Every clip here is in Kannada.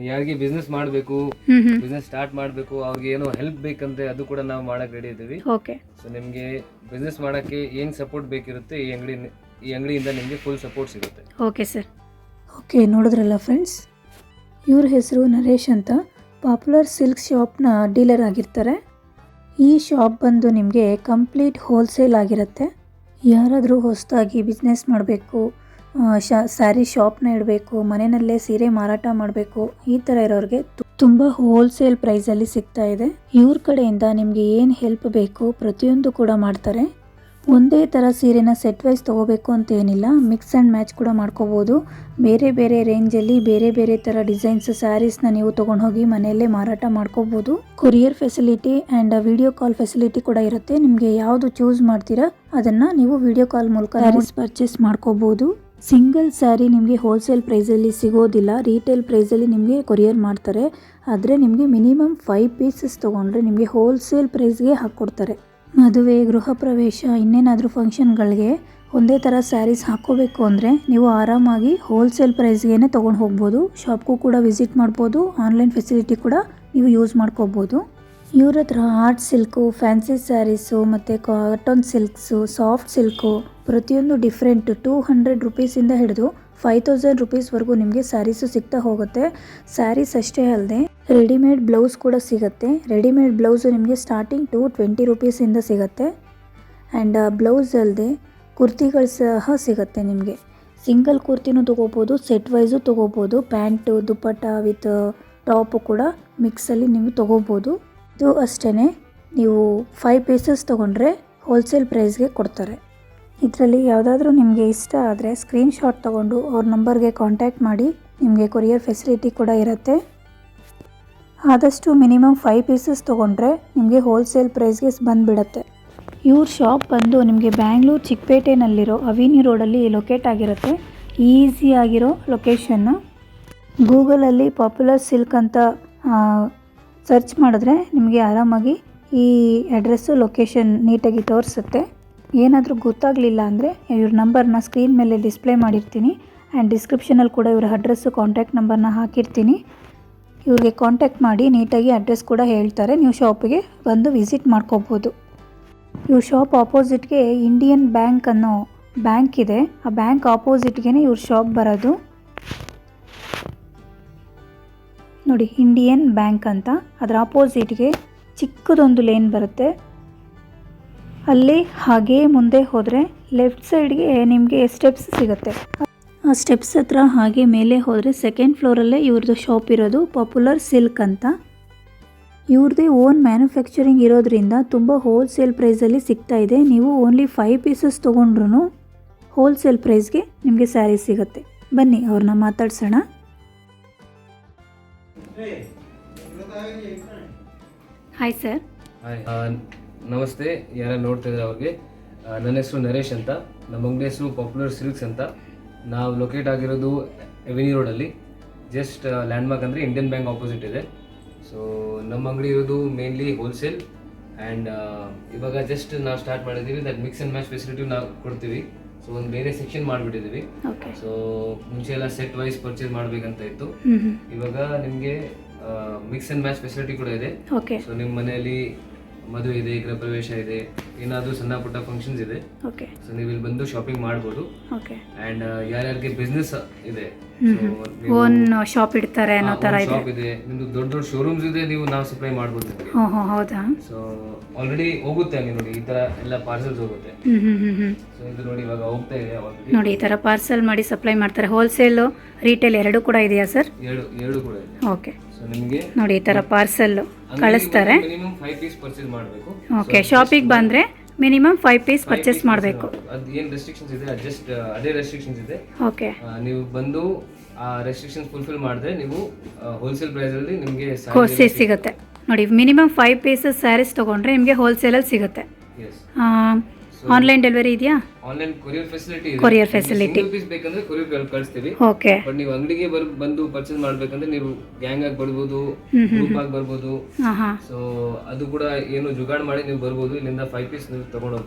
ಯಾರಿಗೆ ಬಿಸ್ನೆಸ್ ಮಾಡಬೇಕು, ಬಿಸ್ನೆಸ್ ಸ್ಟಾರ್ಟ್ ಮಾಡಬೇಕು, ಅವ್ರಿಗೆ ಏನೋ ಹೆಲ್ಪ್ ಬೇಕಂದ್ರೆ ಅದು ಕೂಡ ನಾವು ಮಾಡಕ್ ರೆಡಿ ಇದ್ದೀವಿ. ಓಕೆ. ಸೊ ನಿಮಗೆ ಬಿಸ್ನೆಸ್ ಮಾಡಕ್ಕೆ ಏನು ಸಪೋರ್ಟ್ ಬೇಕಿರುತ್ತೆ ಈ ಅಂಗಡಿಯಿಂದ ನಿಮಗೆ ಫುಲ್ ಸಪೋರ್ಟ್ ಸಿಗುತ್ತೆ. Okay sir. ಓಕೆ, ನೋಡಿದ್ರಲ್ಲ ಫ್ರೆಂಡ್ಸ್, ಇವ್ರ ಹೆಸರು ನರೇಶ್ ಅಂತ, ಪಾಪ್ಯುಲರ್ ಸಿಲ್ಕ್ ಶಾಪ್ನ ಡೀಲರ್ ಆಗಿರ್ತಾರೆ. ಈ ಶಾಪ್ ಬಂದು ನಿಮಗೆ ಕಂಪ್ಲೀಟ್ ಹೋಲ್ಸೇಲ್ ಆಗಿರುತ್ತೆ. ಯಾರಾದರೂ ಹೊಸದಾಗಿ ಬಿಸ್ನೆಸ್ ಮಾಡಬೇಕು, ಸ್ಯಾರಿ ಶಾಪ್ನ ಇಡಬೇಕು, ಮನೆಯಲ್ಲೇ ಸೀರೆ ಮಾರಾಟ ಮಾಡಬೇಕು, ಈ ಥರ ಇರೋರಿಗೆ ತುಂಬ ಹೋಲ್ಸೇಲ್ ಪ್ರೈಸಲ್ಲಿ ಸಿಗ್ತಾ ಇದೆ. ಇವ್ರ ಕಡೆಯಿಂದ ನಿಮಗೆ ಏನು ಹೆಲ್ಪ್ ಬೇಕು ಪ್ರತಿಯೊಂದು ಕೂಡ ಮಾಡ್ತಾರೆ. ಒಂದೇ ಥರ ಸೀರೆನ ಸೆಟ್ ವೈಸ್ ತೊಗೋಬೇಕು ಅಂತ ಏನಿಲ್ಲ, ಮಿಕ್ಸ್ ಆ್ಯಂಡ್ ಮ್ಯಾಚ್ ಕೂಡ ಮಾಡ್ಕೋಬೋದು. ಬೇರೆ ಬೇರೆ ರೇಂಜಲ್ಲಿ ಬೇರೆ ಬೇರೆ ಥರ ಡಿಸೈನ್ಸ್ ಸ್ಯಾರೀಸ್ನ ನೀವು ತೊಗೊಂಡು ಹೋಗಿ ಮನೆಯಲ್ಲೇ ಮಾರಾಟ ಮಾಡ್ಕೋಬೋದು. Courier facility and video call facility ಕೂಡ ಇರುತ್ತೆ. ನಿಮಗೆ ಯಾವುದು ಚೂಸ್ ಮಾಡ್ತೀರಾ ಅದನ್ನು ನೀವು ವಿಡಿಯೋ ಕಾಲ್ ಮೂಲಕ ಪರ್ಚೇಸ್ ಮಾಡ್ಕೋಬೋದು. ಸಿಂಗಲ್ ಸ್ಯಾರಿ ನಿಮಗೆ ಹೋಲ್ಸೇಲ್ ಪ್ರೈಸಲ್ಲಿ ಸಿಗೋದಿಲ್ಲ, ರೀಟೇಲ್ ಪ್ರೈಸಲ್ಲಿ ನಿಮಗೆ ಕೊರಿಯರ್ ಮಾಡ್ತಾರೆ. ಆದರೆ ನಿಮಗೆ ಮಿನಿಮಮ್ 5 ಪೀಸಸ್ ತೊಗೊಂಡ್ರೆ ನಿಮಗೆ ಹೋಲ್ಸೇಲ್ ಪ್ರೈಸ್ಗೆ ಹಾಕ್ಕೊಡ್ತಾರೆ. ಮದುವೆ, ಗೃಹ ಪ್ರವೇಶ, ಇನ್ನೇನಾದರೂ ಫಂಕ್ಷನ್ಗಳಿಗೆ ಒಂದೇ ಥರ ಸ್ಯಾರೀಸ್ ಹಾಕ್ಕೋಬೇಕು ಅಂದರೆ ನೀವು ಆರಾಮಾಗಿ ಹೋಲ್ಸೇಲ್ ಪ್ರೈಸ್ಗೆ ತೊಗೊಂಡು ಹೋಗ್ಬೋದು. ಶಾಪ್ಗೂ ಕೂಡ ವಿಸಿಟ್ ಮಾಡ್ಬೋದು. ಆನ್ಲೈನ್ ಫೆಸಿಲಿಟಿ ಕೂಡ ನೀವು ಯೂಸ್ ಮಾಡ್ಕೋಬೋದು. ಇವ್ರ ಹತ್ರ ಆರ್ಟ್ ಸಿಲ್ಕು, ಫ್ಯಾನ್ಸಿ ಸ್ಯಾರೀಸು ಮತ್ತು ಕಾಟನ್ ಸಿಲ್ಕ್ಸು, ಸಾಫ್ಟ್ ಸಿಲ್ಕು ಪ್ರತಿಯೊಂದು ಡಿಫ್ರೆಂಟ್ 200 ರುಪೀಸಿಂದ ಹಿಡಿದು 5000 ರುಪೀಸ್ವರೆಗೂ ನಿಮಗೆ ಸ್ಯಾರೀಸು ಸಿಗ್ತಾ ಹೋಗುತ್ತೆ. ಸ್ಯಾರೀಸ್ ಅಷ್ಟೇ ಅಲ್ಲದೆ ರೆಡಿಮೇಡ್ ಬ್ಲೌಸ್ ಕೂಡ ಸಿಗುತ್ತೆ. ರೆಡಿಮೇಡ್ ಬ್ಲೌಸು ನಿಮಗೆ ಸ್ಟಾರ್ಟಿಂಗ್ 20 ರುಪೀಸಿಂದ ಸಿಗುತ್ತೆ. ಆ್ಯಂಡ್ ಬ್ಲೌಸ್ ಅಲ್ಲದೆ ಕುರ್ತಿಗಳು ಸಹ ಸಿಗುತ್ತೆ. ನಿಮಗೆ ಸಿಂಗಲ್ ಕುರ್ತಿನೂ ತೊಗೋಬೋದು, ಸೆಟ್ ವೈಸು ತೊಗೋಬೋದು. ಪ್ಯಾಂಟು, ದುಪ್ಪಟ್ಟ ವಿತ್ ಟಾಪು ಕೂಡ ಮಿಕ್ಸಲ್ಲಿ ನೀವು ತೊಗೋಬೋದು. ಇದು ಅಷ್ಟೇ, ನೀವು 5 ಪೀಸಸ್ ತೊಗೊಂಡ್ರೆ ಹೋಲ್ಸೇಲ್ ಪ್ರೈಸ್ಗೆ ಕೊಡ್ತಾರೆ. ಇದರಲ್ಲಿ ಯಾವುದಾದ್ರೂ ನಿಮಗೆ ಇಷ್ಟ ಆದರೆ ಸ್ಕ್ರೀನ್ಶಾಟ್ ತೊಗೊಂಡು ಅವ್ರ ನಂಬರ್ಗೆ ಕಾಂಟ್ಯಾಕ್ಟ್ ಮಾಡಿ. ನಿಮಗೆ ಕೊರಿಯರ್ ಫೆಸಿಲಿಟಿ ಕೂಡ ಇರುತ್ತೆ. ಆದಷ್ಟು ಮಿನಿಮಮ್ 5 ಪೀಸಸ್ ತೊಗೊಂಡ್ರೆ ನಿಮಗೆ ಹೋಲ್ಸೇಲ್ ಪ್ರೈಸ್ಗೆ ಬಂದುಬಿಡತ್ತೆ. ಇವ್ರ ಶಾಪ್ ಬಂದು ನಿಮಗೆ ಬ್ಯಾಂಗ್ಳೂರು ಚಿಕ್ಕಪೇಟೆನಲ್ಲಿರೋ ಅವಿನ್ಯೂ ರೋಡಲ್ಲಿ ಲೊಕೇಟ್ ಆಗಿರುತ್ತೆ. ಈಸಿ ಆಗಿರೋ ಲೊಕೇಶನ್ನು. ಗೂಗಲಲ್ಲಿ ಪಾಪ್ಯುಲರ್ ಸಿಲ್ಕ್ ಅಂತ ಸರ್ಚ್ ಮಾಡಿದ್ರೆ ನಿಮಗೆ ಆರಾಮಾಗಿ ಈ ಅಡ್ರೆಸ್ಸು, ಲೊಕೇಶನ್ ನೀಟಾಗಿ ತೋರಿಸುತ್ತೆ. ಏನಾದರೂ ಗೊತ್ತಾಗಲಿಲ್ಲ ಅಂದರೆ ಇವ್ರ ನಂಬರ್ನ ಸ್ಕ್ರೀನ್ ಮೇಲೆ ಡಿಸ್ಪ್ಲೇ ಮಾಡಿರ್ತೀನಿ. ಆ್ಯಂಡ್ ಡಿಸ್ಕ್ರಿಪ್ಷನಲ್ಲಿ ಕೂಡ ಇವರ ಅಡ್ರೆಸ್ಸು, ಕಾಂಟ್ಯಾಕ್ಟ್ ನಂಬರ್ನ ಹಾಕಿರ್ತೀನಿ. ಇವ್ರಿಗೆ ಕಾಂಟ್ಯಾಕ್ಟ್ ಮಾಡಿ ನೀಟಾಗಿ ಅಡ್ರೆಸ್ ಕೂಡ ಹೇಳ್ತಾರೆ. ನೀವು ಶಾಪಿಗೆ ಬಂದು ವಿಸಿಟ್ ಮಾಡ್ಕೋಬೋದು. ಇವ್ರ ಶಾಪ್ ಆಪೋಸಿಟ್ಗೆ ಇಂಡಿಯನ್ ಬ್ಯಾಂಕ್ ಅನ್ನೋ ಬ್ಯಾಂಕ್ ಇದೆ. ಆ ಬ್ಯಾಂಕ್ ಆಪೋಸಿಟ್ಗೆ ಇವ್ರ ಶಾಪ್ ಬರೋದು ನೋಡಿ, ಇಂಡಿಯನ್ ಬ್ಯಾಂಕ್ ಅಂತ. ಅದರ ಆಪೋಸಿಟ್ಗೆ ಚಿಕ್ಕದೊಂದು ಲೇನ್ ಬರುತ್ತೆ. ಅಲ್ಲಿ ಹಾಗೇ ಮುಂದೆ ಹೋದರೆ ಲೆಫ್ಟ್ ಸೈಡ್ಗೆ ನಿಮಗೆ ಸ್ಟೆಪ್ಸ್ ಸಿಗುತ್ತೆ. ಆ ಸ್ಟೆಪ್ಸ್ ಹತ್ರ ಹಾಗೆ ಮೇಲೆ ಹೋದರೆ ಸೆಕೆಂಡ್ ಫ್ಲೋರಲ್ಲೇ ಇವ್ರದ್ದು ಶಾಪ್ ಇರೋದು, ಪಾಪ್ಯುಲರ್ ಸಿಲ್ಕ್ ಅಂತ. ಇವ್ರದ್ದೇ ಓನ್ ಮ್ಯಾನುಫ್ಯಾಕ್ಚರಿಂಗ್ ಇರೋದ್ರಿಂದ ತುಂಬ ಹೋಲ್ಸೇಲ್ ಪ್ರೈಸಲ್ಲಿ ಸಿಗ್ತಾ ಇದೆ. ನೀವು ಓನ್ಲಿ 5 ಪೀಸಸ್ ತೊಗೊಂಡ್ರೂ ಹೋಲ್ಸೇಲ್ ಪ್ರೈಸ್ಗೆ ನಿಮಗೆ ಸ್ಯಾರಿ ಸಿಗುತ್ತೆ. ಬನ್ನಿ ಅವ್ರನ್ನ ಮಾತಾಡ್ಸೋಣ. Hi sir. ಹಾಯ್, ನಮಸ್ತೆ. ಯಾರು ನೋಡ್ತಾ ಇದ್ದಾರೆ ಅವ್ರಿಗೆ ನನ್ನ ಹೆಸರು ನರೇಶ್ ಅಂತ. ನಮ್ಮ ಅಂಗಡಿ ಹೆಸರು ಪಾಪ್ಯುಲರ್ ಸಿಲ್ಕ್ಸ್ ಅಂತ. ನಾವು ಲೊಕೇಟ್ ಆಗಿರೋದು ಅವೆನ್ಯೂ ರೋಡಲ್ಲಿ. ಜಸ್ಟ್ ಲ್ಯಾಂಡ್ಮಾರ್ಕ್ ಅಂದರೆ ಇಂಡಿಯನ್ ಬ್ಯಾಂಕ್ ಆಪೋಸಿಟ್ ಇದೆ. ಸೊ ನಮ್ಮ ಅಂಗಡಿ ಇರೋದು ಮೇನ್ಲಿ ಹೋಲ್ಸೇಲ್. ಆ್ಯಂಡ್ ಇವಾಗ ಜಸ್ಟ್ ನಾವು ಸ್ಟಾರ್ಟ್ ಮಾಡಿದ್ದೀವಿ. That mix and match facility ನಾವು ಕೊಡ್ತೀವಿ. ಸೊ ಒಂದು ಬೇರೆ ಸೆಕ್ಷನ್ ಮಾಡಿಬಿಟ್ಟಿದ್ದೀವಿ. ಸೊ ಮುಂಚೆ ಎಲ್ಲ ಸೆಟ್ ವೈಸ್ ಪರ್ಚೇಸ್ ಮಾಡಬೇಕಂತ ಇತ್ತು. ಇವಾಗ ನಿಮಗೆ ಮಿಕ್ಸ್ ಆ್ಯಂಡ್ ಮ್ಯಾಚ್ ಫೆಸಿಲಿಟಿ ಕೂಡ ಇದೆ. ಸೊ ನಿಮ್ಮ ಮನೆಯಲ್ಲಿ ಮದುವೆ ಇದೆ, ಗೃಹ ಪ್ರವೇಶ ಇದೆ, ಏನಾದರೂ ಸಣ್ಣ ಪುಟ್ಟ ಫಂಕ್ಷನ್ಸ್ ಇದೆ, ಸೊ ನೀವು ಇಲ್ಲಿ ಬಂದು ಶಾಪಿಂಗ್ ಮಾಡ್ಬೋದು. ಆ್ಯಂಡ್ ಯಾರ್ಯಾರಿಗೆ ಬಿಸ್ನೆಸ್ ಇದೆ, ಓನ್ ಶಾಪ್ ಇಡ್ತಾರೆ ಅನ್ನೋ ಥರ ಶಾಪ್ ಇದೆ, ನಿಮ್ದು ದೊಡ್ಡ ದೊಡ್ಡ ಶೋರೂಮ್ಸ್ ಇದೆ, ನಾವು ಸಪ್ಲೈ ಮಾಡ್ಬೋದು ನಿಮಗೆ. ಹೌದಾ? ಸೊ ಆಲ್ರೆಡಿ ಹೋಗುತ್ತೆ ಅಲ್ಲಿ ನೋಡಿ, ಈ ಥರ ಎಲ್ಲ ಪಾರ್ಸಲ್ಸ್ ಹೋಗುತ್ತೆ. ಸೊ ಇದು ನೋಡಿ ಇವಾಗ ಹೋಗ್ತಾ ಇದೆ. ನೋಡಿ ಈ ಥರ ಪಾರ್ಸಲ್ ಮಾಡಿ ಸಪ್ಲೈ ಮಾಡ್ತಾರೆ. ಹೋಲ್ಸೇಲ್, ರಿಟೇಲ್ ಎರಡು ಕೂಡ ಇದೆಯಾ ಸರ್? ಎರಡು ಕೂಡ ಇದೆ. ಓಕೆ. ಸೊ ನಿಮಗೆ ನೋಡಿ ಈ ಥರ ಪಾರ್ಸಲ್ ಕಳಿಸ್ತಾರೆ. ಮಿನಿಮಮ್ 5 ಪೀಸ್ ಪರ್ಚೇಸ್ ಮಾಡಬೇಕು. ಓಕೆ. ಶಾಪಿಗೆ ಬಂದರೆ ಮಿನಿಮಮ್ 5 ಪೀಸ್ ಪರ್ಚೇಸ್ ಮಾಡಬೇಕು. ಅದು ಏನು ರೆಸ್ಟ್ರಿಕ್ಷನ್ಸ್ ಇದೆ, ಜಸ್ಟ್ ಅದೇ ರೆಸ್ಟ್ರಿಕ್ಷನ್ಸ್ ಇದೆ. ಓಕೆ. ನೀವು ಬಂದು ಆ ರೆಸ್ಟ್ರಿಕ್ಷನ್ಸ್ ಫುಲ್ಫಿಲ್ ಮಾಡಿದ್ರೆ ನೀವು ಹೋಲ್ಸೇಲ್ ಪ್ರೈಸಲ್ಲಿ ನಿಮಗೆ ಸಿಗುತ್ತೆ. ನೋಡಿ ಮಿನಿಮಮ್ 5 ಪೀಸಸ್ ಸ್ಯಾರೀಸ್ ತೊಗೊಂಡ್ರೆ ನಿಮಗೆ ಹೋಲ್ಸೇಲಲ್ಲಿ ಸಿಗುತ್ತೆ. ಆನ್ಲೈನ್ ಡೆಲಿವರಿ ಇದೆಯಾ? ಆನ್ಲೈನ್ ಕೊರಿಯರ್ ಫೆಸಿಲಿಟಿ ಇದೆ. ಕೊರಿಯರ್ ಫೆಸಿಲಿಟಿ ಪೀಸ್ ಬೇಕಂದ್ರೆ ಕೊರಿಯರ್ ಕಳಿಸ್ತೀವಿ. ಓಕೆ. ಬಟ್ ನೀವು ಅಂಗಡಿಗೆ ಬಂದು ಪರ್ಚೇಸ್ ಮಾಡ್ಬೇಕಂದ್ರೆ ನೀವು ಗ್ಯಾಂಗ್ ಆಗಿ ಬರ್ಬೋದು, ಗ್ರೂಪ್ ಆಗಿ ಬರ್ಬೋದು. ಸೊ ಅದು ಕೂಡ ಏನು ಜುಗಾಡ್ ಮಾಡಿ ನೀವು ಬರ್ಬೋದು. ಇಲ್ಲಿಂದ 5 ಪೀಸ್ ನೀವು ತಗೊಂಡು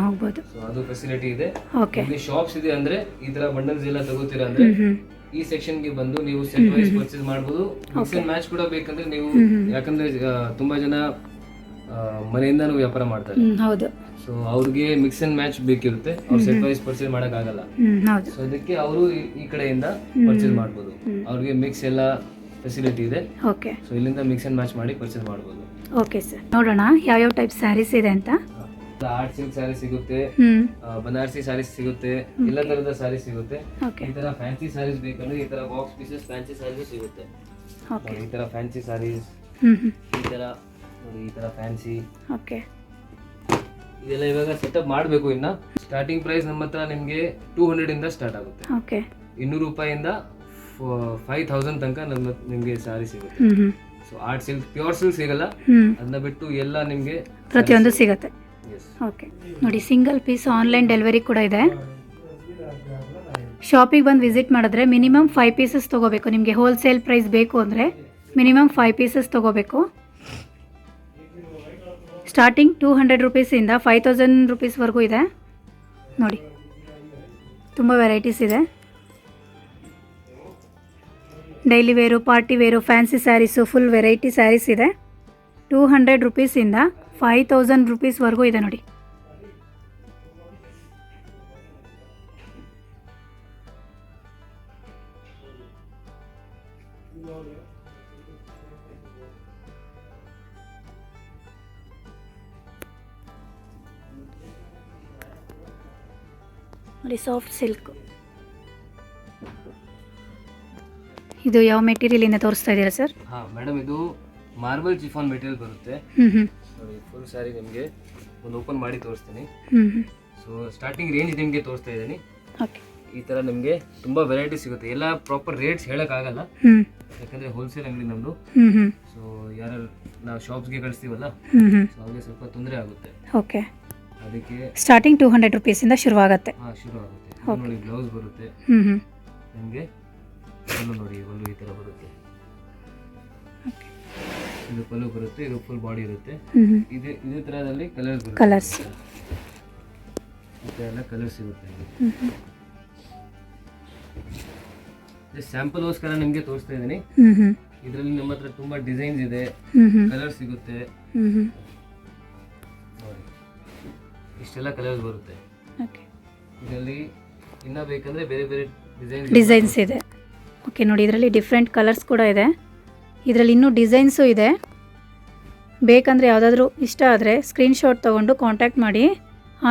ಹೋಗ್ಬೋದು. ಸೊ ಅದು ಫೆಸಿಲಿಟಿ ಇದೆ. ಓಕೆ. ಇಲ್ಲಿ ಶಾಪ್ಸ್ ಇದೆ ಅಂದ್ರೆ ಈ ತರ ಬಂಡಲ್ಸ್ ಎಲ್ಲ ತಗೋತೀರಾ ಅಂದ್ರೆ ಈ ಸೆಕ್ಷನ್ಗೆ ಬಂದು ನೀವು ಸೆಟ್ ವೈಸ್ ಪರ್ಚೇಸ್ ಮಾಡ್ಬೋದು. ಮಿಕ್ಸ್ ಅಂಡ್ ಮ್ಯಾಚ್ ಕೂಡ ಬೇಕಂದ್ರೆ ನೀವು, ಯಾಕಂದ್ರೆ ತುಂಬಾ ಜನ ಮನೆಯಿಂದಾನು ವ್ಯಾಪಾರ ಮಾಡ್ತಾರೆ. ಹೌದು. ಸೊ ಅವ್ರಿಗೆ ಮಿಕ್ಸ್ ಅಂಡ್ ಮ್ಯಾಚ್ ಬೇಕಿರುತ್ತೆ, ಅವ್ರು ಸೆಟ್ ವೈಸ್ ಪರ್ಚೇಸ್ ಮಾಡಕ್ ಆಗಲ್ಲ. ಹೌದು. ಸೊ ಅದಕ್ಕೆ ಅವರು ಈ ಕಡೆಯಿಂದ ಪರ್ಚೇಸ್ ಮಾಡ್ಬೋದು. ಅವ್ರಿಗೆ ಮಿಕ್ಸ್ ಎಲ್ಲ ಫೆಸಿಲಿಟಿ ಇದೆ. ಓಕೆ. ಸೊ ಇಲ್ಲಿಂದ ಮಿಕ್ಸ್ ಅಂಡ್ ಮ್ಯಾಚ್ ಮಾಡಿ ಪರ್ಚೇಸ್ ಮಾಡ್ಬೋದು. ಓಕೆ ಸರ್, ನೋಡೋಣ ಯಾವ್ಯಾವ ಟೈಪ್ ಸ್ಯಾರೀಸ್ ಇದೆ ಅಂತ. ಆರ್ಟ್ ಸಿಲ್ಕ್ ಸ್ಯಾರಿ ಸಿಗುತ್ತೆ, ಬನಾರಸಿ ಸ್ಯಾರೀಸ್ ಸಿಗುತ್ತೆ, ಎಲ್ಲ ತರದ ಸ್ಯಾರೀಸ್ ಸಿಗುತ್ತೆ. ಈ ತರ ಫ್ಯಾನ್ಸಿ ಸ್ಯಾರೀಸ್ ಬೇಕಂದ್ರೆ ಈ ತರ ಬಾಕ್ಸ್ ಪೀಸಸ್ ಫ್ಯಾನ್ಸಿ ಸ್ಯಾರೀಸ್ ಸಿಗುತ್ತೆ. ಈ ತರ ಫ್ಯಾನ್ಸಿ ಸ್ಯಾರೀಸ್, ಈ ತರ ನೋಡಿ, ಈ ತರ ಫ್ಯಾನ್ಸಿ. ಓಕೆ. ಇದೆಲ್ಲ ಇವಾಗ ಸೆಟಪ್ ಮಾಡಬೇಕು. ಇನ್ನ ಸ್ಟಾರ್ಟಿಂಗ್ ಪ್ರೈಸ್ ನಮ್ಮ ಹತ್ರ ನಿಮ್ಗೆ 200 ಇಂದ ಸ್ಟಾರ್ಟ್ ಆಗುತ್ತೆ. ಓಕೆ. 200 ರೂಪಾಯಿಂದ 5000 ತನಕ ನಿಮ್ಗೆ ಸ್ಯಾರಿ ಸಿಗುತ್ತೆ. So art silk, pure silk ಸಿಗಲ್ಲ, ಅದನ್ನ ಬಿಟ್ಟು ಎಲ್ಲ ನಿಮ್ಗೆ ಪ್ರತಿಯೊಂದು ಸಿಗುತ್ತೆ. ಓಕೆ. ನೋಡಿ, ಸಿಂಗಲ್ ಪೀಸ್ ಆನ್ಲೈನ್ ಡೆಲಿವರಿ ಕೂಡ ಇದೆ. ಶಾಪಿಗೆ ಬಂದು ವಿಸಿಟ್ ಮಾಡಿದ್ರೆ ಮಿನಿಮಮ್ 5 ಪೀಸಸ್ ತೊಗೋಬೇಕು. ನಿಮಗೆ ಹೋಲ್ಸೇಲ್ ಪ್ರೈಸ್ ಬೇಕು ಅಂದರೆ ಮಿನಿಮಮ್ 5 ಪೀಸಸ್ ತೊಗೋಬೇಕು. ಸ್ಟಾರ್ಟಿಂಗ್ 200 ರುಪೀಸಿಂದ 5000 ರುಪೀಸ್ವರೆಗೂ ಇದೆ. ನೋಡಿ, ತುಂಬ ವೆರೈಟೀಸ್ ಇದೆ. Daily wear, party wear, fancy sarees, full variety sarees ಇದೆ. 200 ರುಪೀಸಿಂದ 5000 ರುಪೀಸ್ವರೆಗೂ ಇದೆ ನೋಡಿ. ನೋಡಿ, ಸಾಫ್ಟ್ ಸಿಲ್ಕ್. ಇದು ಯಾವ ಮೆಟೀರಿಯಲ್ ಇಂದ ತೋರಿಸ್ತಾ ಇದ್ದೀರಾ ಸರ್? ಹಾ ಮೇಡಮ್, ಇದು ಮಾರ್ಬಲ್ ಚಿಫಾನ್ ಮೆಟೀರಿಯಲ್ ಬರುತ್ತೆ. ನೋಡಿ, ಫುಲ್ ಸ್ಯಾರಿ ನಿಮಗೆ ಒಂದು ಓಪನ್ ಮಾಡಿ ತೋರಿಸ್ತೀನಿ. ಸೊ ಸ್ಟಾರ್ಟಿಂಗ್ ರೇಂಜ್ ನಿಮಗೆ ತೋರಿಸ್ತಾ ಇದ್ದೀನಿ. ಓಕೆ. ಈ ತರ ನಿಮಗೆ ತುಂಬಾ ವೆರೈಟಿ ಸಿಗುತ್ತೆ. ಎಲ್ಲ ಪ್ರಾಪರ್ ರೇಟ್ಸ್ ಹೇಳಕ್ ಆಗಲ್ಲ, ಯಾಕಂದ್ರೆ ಹೋಲ್ಸೇಲ್ ಅಂಗಡಿ ನಮ್ದು. ಸೊ ಯಾರು ನಾವು ಶಾಪ್ಸ್ಗೆ ಕಳಿಸ್ತೀವಲ್ಲ, ಸೊ ಅವ್ರಿಗೆ ಸ್ವಲ್ಪ ತೊಂದರೆ ಆಗುತ್ತೆ. ಓಕೆ. ಅದಕ್ಕೆ ಸ್ಟಾರ್ಟಿಂಗ್ 200 ರುಪೀಸಿಂದ ಶುರುವಾಗುತ್ತೆ. ಶುರು ಆಗುತ್ತೆ. ನೋಡಿ, ಬ್ಲೌಸ್ ಬರುತ್ತೆ ನಿಮಗೆ. ಪಲ್ಲು ನೋಡಿ, ಪಲ್ಲು ಈ ತರ ಬರುತ್ತೆ. ಇದು ಪಲ್ಲು ಬರುತ್ತೆ, ಇದು ಫುಲ್ ಬಾಡಿ ಇರುತ್ತೆ. ಇದೇ ತರದಲ್ಲಿ ಕಲರ್ಸ್ ಎಲ್ಲ ಕಲರ್ ಸಿಗುತ್ತೆ. ಸ್ಯಾಂಪಲ್ಗೋಸ್ಕರ ನಿಮಗೆ ತೋರಿಸ್ತಾ ಇದ್ದೀನಿ. ಇದರಲ್ಲಿ ನಮ್ಮ ಹತ್ರ ತುಂಬಾ ಡಿಸೈನ್ಸ್ ಇದೆ, ಕಲರ್ ಸಿಗುತ್ತೆ. ನೋಡಿ, ಇಷ್ಟೆಲ್ಲ ಕಲರ್ಸ್ ಬರುತ್ತೆ. ಇದರಲ್ಲಿ ಇನ್ನ ಬೇಕಂದ್ರೆ ಬೇರೆ ಬೇರೆ ಡಿಸೈನ್ಸ್ ಇದೆ. ಓಕೆ. ನೋಡಿ, ಇದರಲ್ಲಿ ಡಿಫ್ರೆಂಟ್ ಕಲರ್ಸ್ ಕೂಡ ಇದೆ. ಇದರಲ್ಲಿ ಇನ್ನೂ ಡಿಸೈನ್ಸು ಇದೆ. ಬೇಕಂದರೆ ಯಾವುದಾದ್ರೂ ಇಷ್ಟ ಆದರೆ ಸ್ಕ್ರೀನ್ಶಾಟ್ ತೊಗೊಂಡು ಕಾಂಟ್ಯಾಕ್ಟ್ ಮಾಡಿ.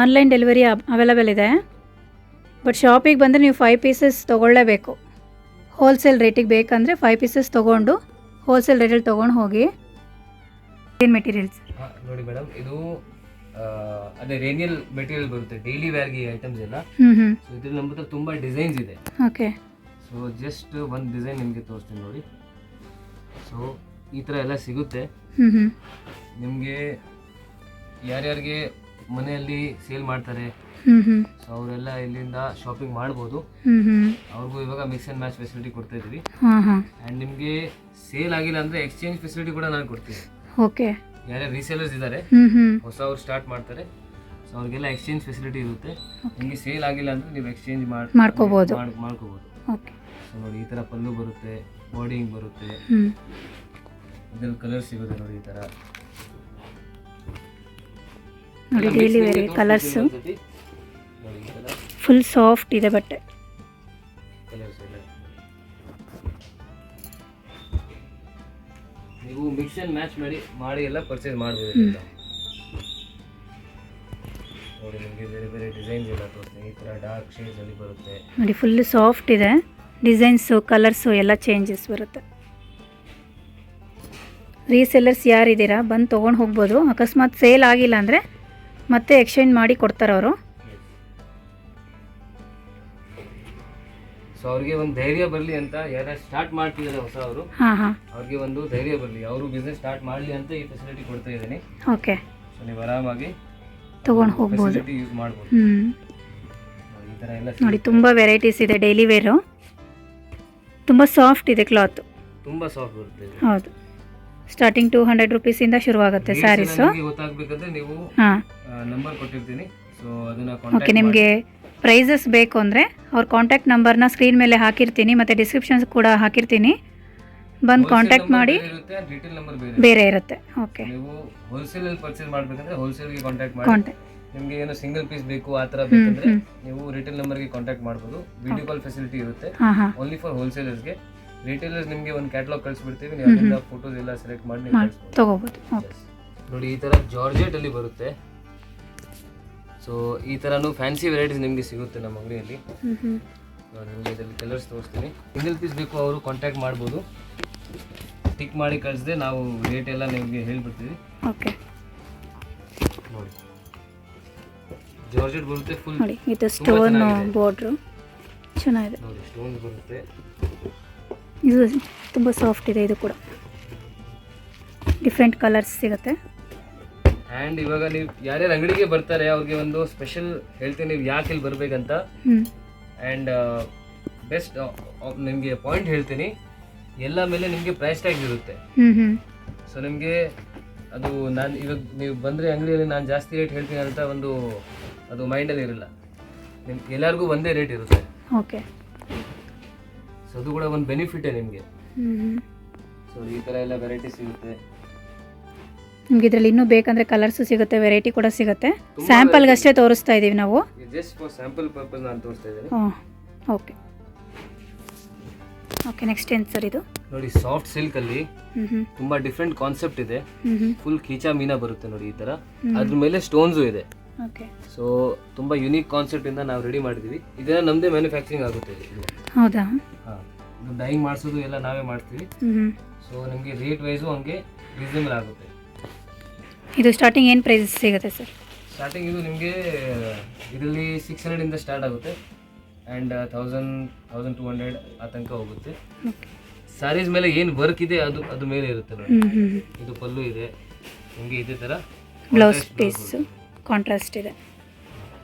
ಆನ್ಲೈನ್ ಡೆಲಿವರಿ ಅವೈಲಬಲ್ ಇದೆ. ಬಟ್ ಶಾಪಿಗೆ ಬಂದರೆ ನೀವು 5 ಪೀಸಸ್ ತೊಗೊಳ್ಳೇಬೇಕು. ಹೋಲ್ಸೇಲ್ ರೇಟಿಗೆ ಬೇಕಂದರೆ 5 ಪೀಸಸ್ ತೊಗೊಂಡು ಹೋಲ್ಸೇಲ್ ರೇಟಲ್ಲಿ ತೊಗೊಂಡು ಹೋಗಿ. ಏನು ಮೆಟೀರಿಯಲ್ಸ್? ನೋಡಿ ಮೇಡಮ್, ಇದು ಅದೇ ರೇನಿಯಲ್ ಮೆಟೀರಿಯಲ್ ಬರುತ್ತೆ, ಡೈಲಿ ವೇರ್ಗೆ ಐಟಮ್ಸ್ ಎಲ್ಲ. ಸೊ ಇದ್ರಲ್ಲಿ ನಮ್ಮ ಹತ್ರ ತುಂಬ ಡಿಸೈನ್ಸ್ ಇದೆ. ಓಕೆ. ಸೊ ಜಸ್ಟ್ ಒಂದು ಡಿಸೈನ್ ನಿಮಗೆ ತೋರಿಸ್ತೀನಿ ನೋಡಿ. ಸೊ ಈ ಥರ ಎಲ್ಲ ಸಿಗುತ್ತೆ ನಿಮಗೆ. ಯಾರ್ಯಾರಿಗೆ ಮನೆಯಲ್ಲಿ ಸೇಲ್ ಮಾಡ್ತಾರೆ, ಸೊ ಅವರೆಲ್ಲ ಇಲ್ಲಿಂದ ಶಾಪಿಂಗ್ ಮಾಡ್ಬೋದು. ಅವ್ರಿಗೂ ಇವಾಗ ಮಿಕ್ಸ್ ಅಂಡ್ ಮ್ಯಾಚ್ ಫೆಸಿಲಿಟಿ ಕೊಡ್ತಾ ಇದ್ದೀವಿ. ಆ್ಯಂಡ್ ನಿಮಗೆ ಸೇಲ್ ಆಗಿಲ್ಲ ಅಂದರೆ ಎಕ್ಸ್ಚೇಂಜ್ ಫೆಸಿಲಿಟಿ ಕೂಡ ನಾನು ಕೊಡ್ತೀನಿ. ಓಕೆ. ಯಾರ್ಯಾರು ರೀಸೇಲರ್ಸ್ ಇದ್ದಾರೆ, ಹೊಸವ್ರು ಸ್ಟಾರ್ಟ್ ಮಾಡ್ತಾರೆ, ಸೊ ಅವ್ರಿಗೆಲ್ಲ ಎಕ್ಸ್ಚೇಂಜ್ ಫೆಸಿಲಿಟಿ ಇರುತ್ತೆ. ನಿಮಗೆ ಸೇಲ್ ಆಗಿಲ್ಲ ಅಂದರೆ ನೀವು ಎಕ್ಸ್ಚೇಂಜ್ ಮಾಡ್ಕೋಬೋದು. ಓಕೆ. ಸೊ ನೋಡಿ, ಈ ಥರ ಪಲ್ಲು ಬರುತ್ತೆ, ಬಾಡಿ ಹಿಂಗೆ ಬರುತ್ತೆ. ಇದ್ರಲ್ಲಿ ಕಲರ್ ಸಿಗುತ್ತೆ ನೋಡಿ, ಈ ಥರ ನೋಡಿ. Daily wear colours full soft ಇದೆ ಬಟ್ಟೆ. ಕಲರ್ಸ್ ಇದೆ. ನೀವು ಮಿಕ್ಸ್ ಅಂಡ್ ಮ್ಯಾಚ್ ಮಾಡಿ ಎಲ್ಲ ಪರ್ಚೇಸ್ ಮಾಡ್ಬೋದು. ನೋಡಿ, ನಿಮಗೆ ಬೇರೆ ಬೇರೆ ಡಿಸೈನ್ಸ್ ಎಲ್ಲ ತೋರಿಸ್ತೀನಿ. ಈ ಥರ ಡಾರ್ಕ್ ಶೇಡ್ಸ್ ಅಲ್ಲಿ ಬರುತ್ತೆ ನೋಡಿ. ಫುಲ್ ಸಾಫ್ಟ್ ಇದೆ. ಡಿಸೈನ್ಸು, ಕಲರ್ಸು ಎಲ್ಲ ಚೇಂಜಸ್ ಬರುತ್ತೆ. ರೀಸೆಲ್ಲರ್ಸ್ ಯಾರಿದ್ದೀರಾ ಬಂದು ತೊಗೊಂಡು ಹೋಗ್ಬೋದು. ಅಕಸ್ಮಾತ್ ಸೇಲ್ ಆಗಿಲ್ಲ ಅಂದರೆ ಮತ್ತೆ ಎಕ್ಸ್ಚೇಂಜ್ ಮಾಡಿ ಕೊಡ್ತಾರೆ ಅವರು. ಸೊ ಅವ್ರಿಗೆ ಒಂದು ಧೈರ್ಯ ಬರಲಿ ಅಂತ, ಯಾರು ಸ್ಟಾರ್ಟ್ ಮಾಡ್ತಿದ್ದಾರೆ ಹೊಸವರು, ಅವ್ರಿಗೆ ಒಂದು ಧೈರ್ಯ ಬರಲಿ, ಅವರು ಬಿಸ್ನೆಸ್ ಸ್ಟಾರ್ಟ್ ಮಾಡಲಿ ಅಂತ ಈ ಫೆಸಿಲಿಟಿ ಕೊಡ್ತಾ ಇದ್ದೀನಿ. ಓಕೆ. ಸೊ ನೀವು ಆರಾಮಾಗಿ ತೊಗೊಂಡು ಹೋಗ್ಬೋದು, ಯೂಸ್ ಮಾಡ್ಬೋದು. ಈ ಥರ ಎಲ್ಲ ನೋಡಿ, ತುಂಬ ವೆರೈಟೀಸ್ ಇದೆ. ಡೈಲಿ ವೇರು ತುಂಬ ಸಾಫ್ಟ್ ಇದೆ. ಕ್ಲಾತ್ ತುಂಬ ಸಾಫ್ಟ್ ಬರುತ್ತೆ. ಹೌದು. ಸ್ಟಾರ್ಟಿಂಗ್ 200 ರುಪೀಸಿಂದ ಶುರುವಾಗುತ್ತೆ ಸ್ಯಾರೀಸು. ಗೊತ್ತಾಗಬೇಕಂದ್ರೆ ನೀವು ನಂಬರ್ ಕೊಟ್ಟಿರ್ತೀನಿ. ಸೊ ಅದನ್ನ ಓಕೆ. ನಿಮಗೆ ಪ್ರೈಸಸ್ ಬೇಕು ಅಂದರೆ ಅವ್ರ ಕಾಂಟ್ಯಾಕ್ಟ್ ನಂಬರ್ನ ಸ್ಕ್ರೀನ್ ಮೇಲೆ ಹಾಕಿರ್ತೀನಿ ಮತ್ತು ಡಿಸ್ಕ್ರಿಪ್ಷನ್ಸ್ ಕೂಡ ಹಾಕಿರ್ತೀನಿ, ಬಂದು ಕಾಂಟ್ಯಾಕ್ಟ್ ಮಾಡಿ. ರಿಟೇಲ್ ನಂಬರ್ ಬೇರೆ ಇರುತ್ತೆ. ಓಕೆ, ನೀವು ಹೋಲ್ಸೇಲ್ ಅಲ್ಲಿ ಪರ್ಚೇಸ್ ಮಾಡಬೇಕಂದ್ರೆ ಹೋಲ್ಸೇಲ್ಗೆ ಕಾಂಟ್ಯಾಕ್ಟ್ ಮಾಡಿ. ನಿಮಗೆ ಏನೋ ಸಿಂಗಲ್ ಪೀಸ್ ಬೇಕು ಆ ಥರ ಬೇಕಂದ್ರೆ ನೀವು ರಿಟೇಲ್ ನಂಬರ್ಗೆ ಕಾಂಟ್ಯಾಕ್ಟ್ ಮಾಡ್ಬೋದು. ವಿಡಿಯೋ ಕಾಲ್ ಫೆಸಿಲಿಟಿ ಇರುತ್ತೆ ಓನ್ಲಿ ಫಾರ್ ಹೋಲ್ಸೇಲರ್ಸ್ಗೆ. ರಿಟೇಲರ್ಸ್ ನಿಮಗೆ ಒಂದು ಕ್ಯಾಟಲಾಗ್ ಕಳಿಸ್ಬಿಡ್ತೀವಿ, ನೀವು ಅದರಿಂದ ಫೋಟೋಸ್ ಎಲ್ಲ ಸೆಲೆಕ್ಟ್ ಮಾಡಿ ತಗೋಬೋದು. ನೋಡಿ ಈ ಥರ ಜಾರ್ಜೆಟ್ ಅಲ್ಲಿ ಬರುತ್ತೆ. ಸೊ ಈ ಥರನೂ ಫ್ಯಾನ್ಸಿ ವೆರೈಟೀಸ್ ನಿಮಗೆ ಸಿಗುತ್ತೆ ನಮ್ಮ ಅಂಗಡಿಯಲ್ಲಿ. ನಿಮಗೆ ಇದರಲ್ಲಿ ಕಲರ್ಸ್ ತೋರಿಸ್ತೀನಿ. ಸಿಂಗಲ್ ಪೀಸ್ ಬೇಕು ಅವರು ಕಾಂಟ್ಯಾಕ್ಟ್ ಮಾಡ್ಬೋದು. ಟಿಕ್ ಮಾಡಿ ಕಳಿಸಿದೆ ನಾವು ರೇಟ್ ಎಲ್ಲ ನಿಮಗೆ ಹೇಳ್ಬಿಡ್ತೀವಿ. ಓಕೆ, ನೋಡಿ ಜಾರ್ಜೆಟ್ ಬರುತ್ತೆ ಫುಲ್. ನೋಡಿ ಇದು ಸ್ಟೋನ್ ಬಾರ್ಡ್ರು ಚೆನ್ನಾಗಿದೆ. ನೋಡಿ ಸ್ಟೋನ್ ಬರುತ್ತೆ, ಇದು ತುಂಬ ಸಾಫ್ಟ್ ಇದೆ. ಇದು ಕೂಡ ಡಿಫ್ರೆಂಟ್ ಕಲರ್ಸ್ ಸಿಗುತ್ತೆ. ಆ್ಯಂಡ್ ಇವಾಗ ನೀವು ಯಾರ್ಯಾರು ಅಂಗಡಿಗೆ ಬರ್ತಾರೆ ಅವ್ರಿಗೆ ಒಂದು ಸ್ಪೆಷಲ್ ಹೇಳ್ತೀನಿ, ನೀವು ಯಾಕೆ ಇಲ್ಲಿ ಬರಬೇಕಂತ. ಆ್ಯಂಡ್ ಬೆಸ್ಟ್ ನಿಮಗೆ ಪಾಯಿಂಟ್ ಹೇಳ್ತೀನಿ, ಎಲ್ಲ ಮೇಲೆ ನಿಮಗೆ ಪ್ರೈಸ್ ಟ್ಯಾಗ್ ಇರುತ್ತೆ. ಸೊ ನಿಮಗೆ ಅದು ನಾನು ಇವಾಗ ನೀವು ಬಂದರೆ ಅಂಗಡಿಯಲ್ಲಿ ನಾನು ಜಾಸ್ತಿ ರೇಟ್ ಹೇಳ್ತೀನಿ ಅಂತ ಒಂದು ಅದು ಮೈಂಡಲ್ಲಿ ಇರಲ್ಲ. ನಿಮ್ಗೆ ಎಲ್ಲರಿಗೂ ಒಂದೇ ರೇಟ್ ಇರುತ್ತೆ. ಓಕೆ, ಸೊ ಅದು ಕೂಡ ಒಂದು ಬೆನಿಫಿಟೇ ನಿಮಗೆ. ಸೊ ಈ ಥರ ಎಲ್ಲ ವೆರೈಟಿ ಸಿಗುತ್ತೆ ನಿಮ್ಗೆ. ಇದರಲ್ಲಿ ಇನ್ನೂ ಬೇಕಂದರೆ ಕಲರ್ಸು ಸಿಗುತ್ತೆ, ವೆರೈಟಿ ಕೂಡ ಸಿಗುತ್ತೆ. ಸ್ಯಾಂಪಲ್ಗೆ ಅಷ್ಟೇ ತೋರಿಸ್ತಾ ಇದ್ದೀವಿ ನಾವು. ಜಸ್ಟ್ ಫಾರ್ ಸ್ಯಾಂಪಲ್ ಪರ್ಪಸ್ ನಾನು ತೋರಿಸ್ತಾ ಇದ್ದೀನಿ. ಓಕೆ ಓಕೆ, ನೆಕ್ಸ್ಟ್ ಏನು ಸರ್ ಇದು? ನೋಡಿ ಸಾಫ್ಟ್ ಸಿಲ್ಕ್ ಅಲ್ಲಿ ತುಂಬಾ ಡಿಫ್ರೆಂಟ್ ಕಾನ್ಸೆಪ್ಟ್ ಇದೆ. ಫುಲ್ ಕೀಚಾ ಮೀನಾ ಬರುತ್ತೆ ನೋಡಿ ಈ ತರ, ಅದ್ರ ಮೇಲೆ ಸ್ಟೋನ್ಸು ಇದೆ. ಸೊ ತುಂಬಾ ಯುನೀಕ್ ಕಾನ್ಸೆಪ್ಟ್ ಇಂದ ನಾವು ರೆಡಿ ಮಾಡಿದೀವಿ. ಇದನ್ನ ನಮ್ದೇ ಮ್ಯಾನುಫ್ಯಾಕ್ಚರಿಂಗ್ ಆಗುತ್ತೆ. ಹೌದಾ? ಇದು ಡೈಯಿಂಗ್ ಮಾಡಿಸೋದು ಎಲ್ಲ ನಾವೇ ಮಾಡ್ತೀವಿ. ಸೊ ನಿಮಗೆ ರೇಟ್ ವೈಸು ಹಂಗೆ ರೀಸನಬಲ್ ಆಗುತ್ತೆ. ಇದು ಸ್ಟಾರ್ಟಿಂಗ್ ಏನು ಪ್ರೈಸ್ ಸಿಗುತ್ತೆ ಸರ್? ಸ್ಟಾರ್ಟಿಂಗ್ ಇದು ನಿಮಗೆ ಇದರಲ್ಲಿ 600 ಇಂದ ಸ್ಟಾರ್ಟ್ ಆಗುತ್ತೆ ಆ್ಯಂಡ್ 1000-1200 ಆ ತನಕ ಹೋಗುತ್ತೆ. ಸ್ಯಾರೀಸ್ ಮೇಲೆ ಏನು ವರ್ಕ್ ಇದೆ ಅದು ಮೇಲೆ ಇರುತ್ತೆ ನೋಡಿ. ಇದು ಪಲ್ಲು ಇದೆ ನಿಮಗೆ, ಇದೇ ಥರ ಬ್ಲೌಸ್ ಪೀಸ್ ಕಾಂಟ್ರಾಸ್ಟ್ ಇದೆ.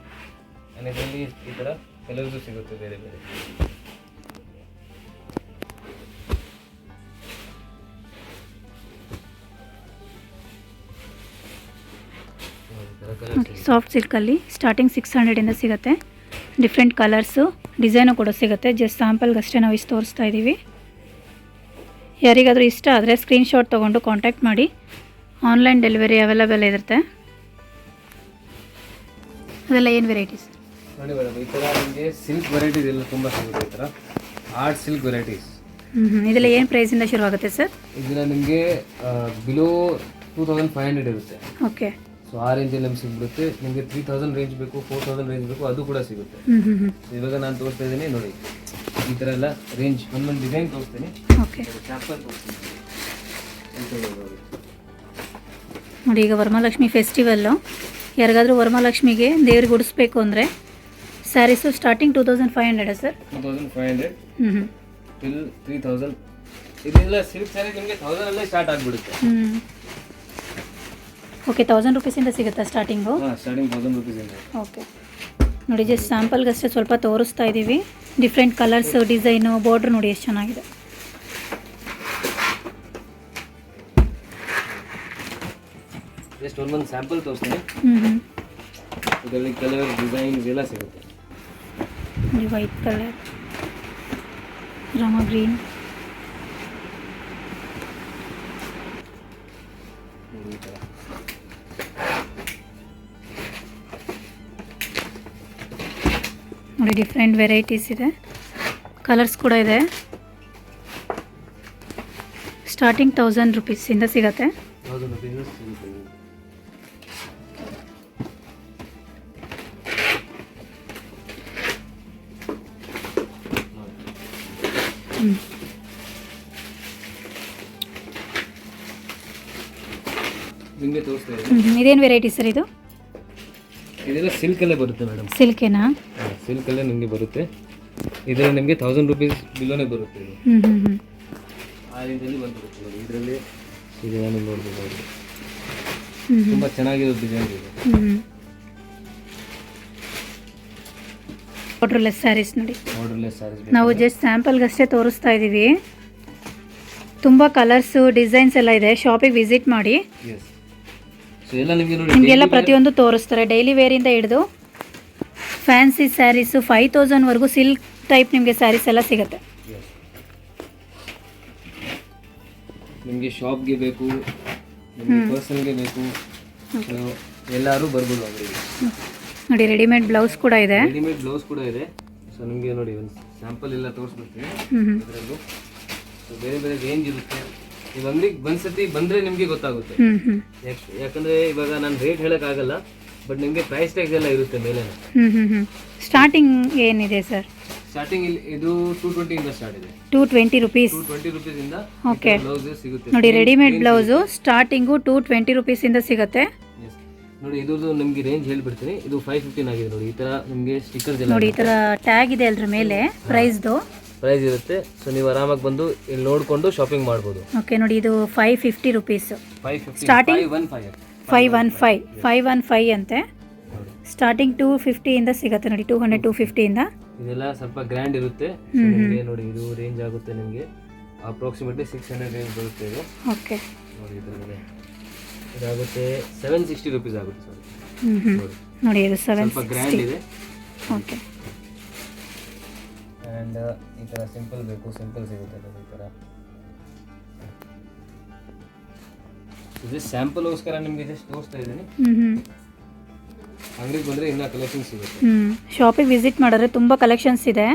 ಇದರಲ್ಲಿ ಈ ಥರ ಕಲರ್ಸು ಸಿಗುತ್ತೆ ಬೇರೆ ಬೇರೆ. ಸಾಫ್ಟ್ ಸಿಲ್ಕಲ್ಲಿ ಸ್ಟಾರ್ಟಿಂಗ್ 600 ಇಂದ ಸಿಗುತ್ತೆ. ಡಿಫ್ರೆಂಟ್ ಕಲರ್ಸು ಡಿಸೈನು ಕೂಡ ಸಿಗುತ್ತೆ. ಜಸ್ಟ್ ಸ್ಯಾಂಪಲ್ಗೆ ಅಷ್ಟೇ ನಾವು ಇಷ್ಟು ತೋರಿಸ್ತಾ ಇದ್ದೀವಿ. ಯಾರಿಗಾದರೂ ಇಷ್ಟ ಆದರೆ ಸ್ಕ್ರೀನ್ಶಾಟ್ ತೊಗೊಂಡು ಕಾಂಟ್ಯಾಕ್ಟ್ ಮಾಡಿ. ಆನ್ಲೈನ್ ಡೆಲಿವರಿ ಅವೈಲೇಬಲ್ ಇರುತ್ತೆ. ಅದೆಲ್ಲ ಏನು ವೆರೈಟೀಸ್ ನೋಡಿ ಮೇಡಮ್, ಈ ಥರ ನಿಮಗೆ ಸಿಲ್ಕ್ ವೆರೈಟೀಸ್ ಎಲ್ಲ ತುಂಬ ಸಿಗುತ್ತೆ. ಈ ಥರ ಆರ್ಟ್ ಸಿಲ್ಕ್ ವೆರೈಟೀಸ್. ಇದೆಲ್ಲ ಏನು ಪ್ರೈಸಿಂದ ಶುರು ಆಗುತ್ತೆ ಸರ್? ಇದನ್ನ ನಿಮಗೆ ಬಿಲೋ 2500 ಇರುತ್ತೆ. ಓಕೆ, ಸೊ ಆ ರೇಂಜಲ್ಲಿ ನಮ್ಗೆ ಸಿಗ್ಬಿಡುತ್ತೆ. ನಿಮಗೆ 3000 ರೇಂಜ್ ಬೇಕು, 4000 ರೇಂಜ್ ಬೇಕು, ಅದು ಕೂಡ ಸಿಗುತ್ತೆ. ಇವಾಗ ನಾನು ತೋರಿಸ್ತಾ ಇದ್ದೀನಿ ನೋಡಿ, ಈ ಥರ ಎಲ್ಲ ರೇಂಜ್ ಒಂದೊಂದು ಡಿಸೈನ್ ತೋರಿಸ್ತೀನಿ. ಓಕೆ, ನೋಡಿ ಈಗ ವರಮಹಾಲಕ್ಷ್ಮಿ ಫೆಸ್ಟಿವಲ್ಲು, ಯಾರಿಗಾದರೂ ವರಮಹಾಲಕ್ಷ್ಮಿಗೆ ದೇವ್ರಿಗೆ ಉಡಿಸ್ಬೇಕು ಅಂದರೆ ಸ್ಯಾರೀಸು ಸ್ಟಾರ್ಟಿಂಗ್ 2500 ಸರ್? 2500 ಟಿಲ್ 3000. ಇದೆಲ್ಲ ಸಿಲ್ಕ್ ಸ್ಯಾರಿ ನಿಮಗೆ 1000 ಅಲ್ಲೇ ಸ್ಟಾರ್ಟ್ ಆಗಿಬಿಡುತ್ತೆ. ಓಕೆ, 1000 ರುಪೀಸಿಂದ ಸಿಗುತ್ತಾ ಸ್ಟಾರ್ಟಿಂಗು? ಸ್ಟಾರ್ಟಿಂಗ್ 1000 ರುಪೀಸಿಂದ. ಓಕೆ, ನೋಡಿ ಜಸ್ಟ್ ಸ್ಯಾಂಪಲ್ಗಷ್ಟೇ ಸ್ವಲ್ಪ ತೋರಿಸ್ತಾ ಇದ್ದೀವಿ. ಡಿಫ್ರೆಂಟ್ ಕಲರ್ಸು, ಡಿಸೈನು, ಬಾರ್ಡ್ರ್ ನೋಡಿ ಎಷ್ಟು ಚೆನ್ನಾಗಿದೆ. ಜಸ್ಟ್ ಒಂದೊಂದು ಸ್ಯಾಂಪಲ್ ತೋರಿಸ್ತೀನಿ. ಇದರಲ್ಲಿ ಕಲರ್ ಡಿಸೈನ್ ಎಲ್ಲ ಸಿಗುತ್ತೆ. ವೈಟ್ ಕಲರ್, ರಾಮ ಗ್ರೀನ್, ನೋಡಿ ಡಿಫ್ರೆಂಟ್ ವೆರೈಟೀಸ್ ಇದೆ, ಕಲರ್ಸ್ ಕೂಡ ಇದೆ. ಸ್ಟಾರ್ಟಿಂಗ್ 1000 ರುಪೀಸಿಂದ ಸಿಗುತ್ತೆ. 1000 ರುಪೀಸ್ ಸಿಗುತ್ತೆ. ನಿಮಗೆ ತೋರಿಸ್ತಾ ಇದ್ದೀನಿ. ಇದೇನು ವೆರೈಟಿ ಸರ್ ಇದು? ಇದೆಲ್ಲ ಸಿಲ್ಕಲ್ಲೇ ಬರುತ್ತೆ ಮೇಡಮ್. ಸಿಲ್ಕೇನಾ? ಸಿಲ್ಕಲ್ಲೇ ನಿಮಗೆ ಬರುತ್ತೆ. ಇದರಲ್ಲಿ ನಿಮಗೆ 1000 ರುಪೀಸ್ ಬಿಲೋನೇ ಬರುತ್ತೆ. ಇದು ಆ ರೇಂಜಲ್ಲಿ ಬಂದ್ಬಿಡುತ್ತೆ ನೋಡಿ. ಇದರಲ್ಲಿ ಇದೆ, ನಾನು ನೋಡ್ಬೋದು ನೋಡಿ, ತುಂಬ ಚೆನ್ನಾಗಿರೋ ಡಿಸೈನ್ ಇದೆ. ಬಾರ್ಡರ್ಲೆಸ್ ಸ್ಯಾರೀಸ್ ನೋಡಿ. ಬಾರ್ಡರ್ಲೆಸ್ ಸ್ಯಾರೀಸ್ ನಾವು ಜಸ್ಟ್ ಸ್ಯಾಂಪಲ್ಗಷ್ಟೇ ತೋರಿಸ್ತಾ ಇದ್ದೀವಿ. ತುಂಬ ಕಲರ್ಸು, ಡಿಸೈನ್ಸ್ ಎಲ್ಲ ಇದೆ. ಶಾಪಿಗೆ ವಿಸಿಟ್ ಮಾಡಿ. ಸೊ ಎಲ್ಲ ನಿಮಗೆ ನೋಡಿ, ನಿಮಗೆಲ್ಲ ಪ್ರತಿಯೊಂದು ತೋರಿಸ್ತಾರೆ. ಡೈಲಿ ವೇರಿಂದ ಹಿಡಿದು ಫ್ಯಾನ್ಸಿ ಸ್ಯಾರೀಸು 5000ವರೆಗೂ ಸಿಲ್ಕ್ ಟೈಪ್ ನಿಮಗೆ ಸ್ಯಾರೀಸ್ ಎಲ್ಲ ಸಿಗುತ್ತೆ. ನಿಮಗೆ ಶಾಪ್ಗೆ ಬೇಕು, ನಿಮಗೆ ಪರ್ಸನ್ಗೆ ಬೇಕು, ಸೊ ಎಲ್ಲರೂ ಬರ್ಬೋದು ಅಂಗಡಿಗೆ. ನೋಡಿ ರೆಡಿಮೇಡ್ ಬ್ಲೌಸ್ ಕೂಡ ಇದೆ. ರೆಡಿಮೇಡ್ ಬ್ಲೌಸ್ ಕೂಡ ಇದೆ. ಸೊ ನಿಮಗೆ ನೋಡಿ ಒಂದು ಸ್ಯಾಂಪಲ್ ಎಲ್ಲ ತೋರಿಸ್ಬಿಡ್ತೀನಿ. ಅದರಲ್ಲೂ ಸೊ ಬೇರೆ ಬೇರೆ ರೇಂಜ್ ಇರುತ್ತೆ. ನೀವು ಅಂಗಡಿಗೆ ಒಂದ್ಸತಿ ಬಂದರೆ ನಿಮಗೆ ಗೊತ್ತಾಗುತ್ತೆ. ಯಾಕಂದರೆ ಇವಾಗ ನಾನು ರೇಟ್ ಹೇಳೋಕ್ಕಾಗಲ್ಲ, ಬಟ್ ನಿಮಗೆ ಪ್ರೈಸ್ ಟ್ಯಾಗ್ಸ್ ಎಲ್ಲ ಇರುತ್ತೆ ಮೇಲೆ. ಸ್ಟಾರ್ಟಿಂಗ್ ಏನಿದೆ ಸರ್? ಸ್ಟಾರ್ಟಿಂಗ್ ಇಲ್ಲಿ ಇದು 220 ಇಂದ ಸ್ಟಾರ್ಟ್ ಇದೆ. 220 ರುಪೀಸ್. 220 ರೂಪೀಸ್ ಇಂದ ಓಕೆ ಬ್ಲೌಸ್ ಸಿಗುತ್ತೆ. ನೋಡಿ ರೆಡಿಮೇಡ್ ಬ್ಲೌಸು ಸ್ಟಾರ್ಟಿಂಗು 220 ರುಪೀಸ್ ಇಂದ ಸಿಗುತ್ತೆ. ನೋಡಿ ಇದ್ರದ್ದು ನಿಮಗೆ ರೇಂಜ್ ಹೇಳ್ಬಿಡ್ತೀನಿ. ಇದು 515 ಆಗಿದೆ. ನೋಡಿ ಈ ತರ ನಿಮಗೆ ಸ್ಟಿಕ್ಕರ್ಸ್ ಎಲ್ಲ ನೋಡಿ ಈ ತರ ಟ್ಯಾಗ್ ಇದೆ ಅದ್ರ ಮೇಲೆ ಪ್ರೈಸ್ದು ಪ್ರೈಸ್ ಇರುತ್ತೆ. ಸೊ ನೀವು ಆರಾಮಾಗಿ ಬಂದು ಇಲ್ಲಿ ನೋಡ್ಕೊಂಡು ಶಾಪಿಂಗ್ ಮಾಡ್ಬೋದು. ಓಕೆ ನೋಡಿ ಇದು 550 ರುಪೀಸ್. 550 ಸ್ಟಾರ್ಟಿಂಗ್ 515 ಅಂತೆ. ಸ್ಟಾರ್ಟಿಂಗ್ 250 ಇಂದ ಸಿಗುತ್ತೆ ನೋಡಿ. 200 250 ಇಂದ ಇದೆಲ್ಲ ಸ್ವಲ್ಪ ಗ್ರ್ಯಾಂಡ್ ಇರುತ್ತೆ. ನಿಮಗೆ ನೋಡಿ ಇದು ರೇಂಜ್ ಆಗುತ್ತೆ ನಿಮಗೆ ಅಪ್ರಾಕ್ಸಿಮೇಟ್ಲಿ 600 ರೇಂಜ್ ಬರುತ್ತೆ ಇದು. ಓಕೆ ನೋಡಿ ಇದರಲ್ಲಿ ಇದಾಗುತ್ತೆ 760 ರೂಪೀಸ್ ಆಗುತ್ತೆ ಸರ್. ನೋಡಿ ಇದು ಸ್ವಲ್ಪ ಗ್ರ್ಯಾಂಡ್ ಇದೆ. ಓಕೆ ಆ್ಯಂಡ್ ಈ ಥರ ಸಿಂಪಲ್ ಬೇಕು, ಸಿಂಪಲ್ ಸಿಗುತ್ತೆ ನೋಡಿ ಈ ಥರ. ಇದು ಸ್ಯಾಂಪಲ್ಗೋಸ್ಕರ ನಿಮಗೆ ಜಸ್ಟ್ ತೋರಿಸ್ತಾ ಇದ್ದೀನಿ. ಅಂಗಡಿಗೆ ಬಂದರೆ ಇನ್ನೂ ಕಲೆಕ್ಷನ್ ಸಿಗುತ್ತೆ. ಶಾಪಿಗೆ ವಿಸಿಟ್ ಮಾಡಿದ್ರೆ ತುಂಬ ಕಲೆಕ್ಷನ್ಸ್ ಇದೆ.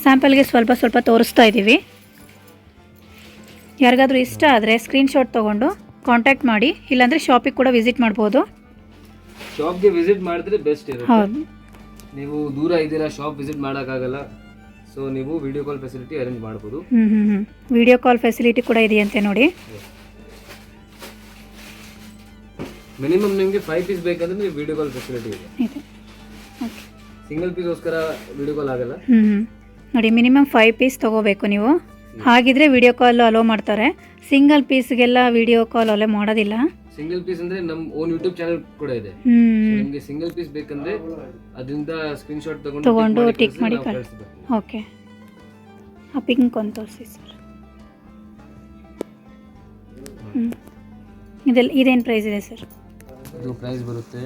ಸ್ಯಾಂಪಲ್ಗೆ ಸ್ವಲ್ಪ ಸ್ವಲ್ಪ ತೋರಿಸ್ತಾ ಇದ್ದೀವಿ. ಯಾರಿಗಾದ್ರೂ ಇಷ್ಟ ಆದರೆ ಸ್ಕ್ರೀನ್ಶಾಟ್ ತೊಗೊಂಡು ಕಾಂಟ್ಯಾಕ್ಟ್ ಮಾಡಿ, ಇಲ್ಲಾಂದರೆ ಶಾಪಿಗೆ ಕೂಡ ವಿಸಿಟ್ ಮಾಡ್ಬೋದು. ಶಾಪ್ಗೆ ವಿಸಿಟ್ ಮಾಡಿದ್ರೆ ಬೆಸ್ಟ್ ಇರುತ್ತೆ. ಹೌದು, ನೀವು ದೂರ ಇದ್ದೀರಾ, ಶಾಪ್ ವಿಸಿಟ್ ಮಾಡೋಕ್ಕಾಗಲ್ಲ, ಸೊ ನೀವು ವಿಡಿಯೋ ಕಾಲ್ ಫೆಸಿಲಿಟಿ ಅರೇಂಜ್ ಮಾಡ್ಬೋದು. ವಿಡಿಯೋ ಕಾಲ್ ಫೆಸಿಲಿಟಿ ಕೂಡ ಇದೆಯಂತೆ ನೋಡಿ. ಮಿನಿಮಮ್ ನಿಮಗೆ 5 ಪೀಸ್ ಬೇಕಂದ್ರೆ ನೀವು ವಿಡಿಯೋ ಕಾಲ್ ಫೆಸಿಲಿಟಿ ಇದೆ. ಸಿಂಗಲ್ ಪೀಸ್ಗೋಸ್ಕರ ವಿಡಿಯೋ ಕಾಲ್ ಆಗಲ್ಲ. ನೋಡಿ ಮಿನಿಮಮ್ 5 ಪೀಸ್ ತೊಗೋಬೇಕು ನೀವು, ಹಾಗಿದ್ರೆ ವಿಡಿಯೋ ಕಾಲ್ ಅಲೋ ಮಾಡ್ತಾರೆ. ಸಿಂಗಲ್ ಪೀಸ್ಗೆಲ್ಲ ವಿಡಿಯೋ ಕಾಲ್ ಅಲೋ ಮಾಡೋದಿಲ್ಲ. ಸಿಂಗಲ್ ಪೀಸ್ ಅಂದ್ರೆ ನಮ್ಮ ಓನ್ ಯೂಟ್ಯೂಬ್ ಚಾನಲ್ ಕೂಡ ಇದೆ. ನಿಮಗೆ ಸಿಂಗಲ್ ಪೀಸ್ ಬೇಕಂದ್ರೆ ಅದರಿಂದ ಸ್ಕ್ರೀನ್ಶಾಟ್ ತಗೊಂಡು ಟಿಕ್ ಮಾಡಿ ಓಕೆ. ಆ ಪಿಂಕ್ ಒಂದು ತೋರಿಸಿ ಸರ್. ಇದೇನು ಪ್ರೈಸ್ ಇದೆ ಸರ್? ಇದು ಪ್ರೈಸ್ ಬರುತ್ತೆ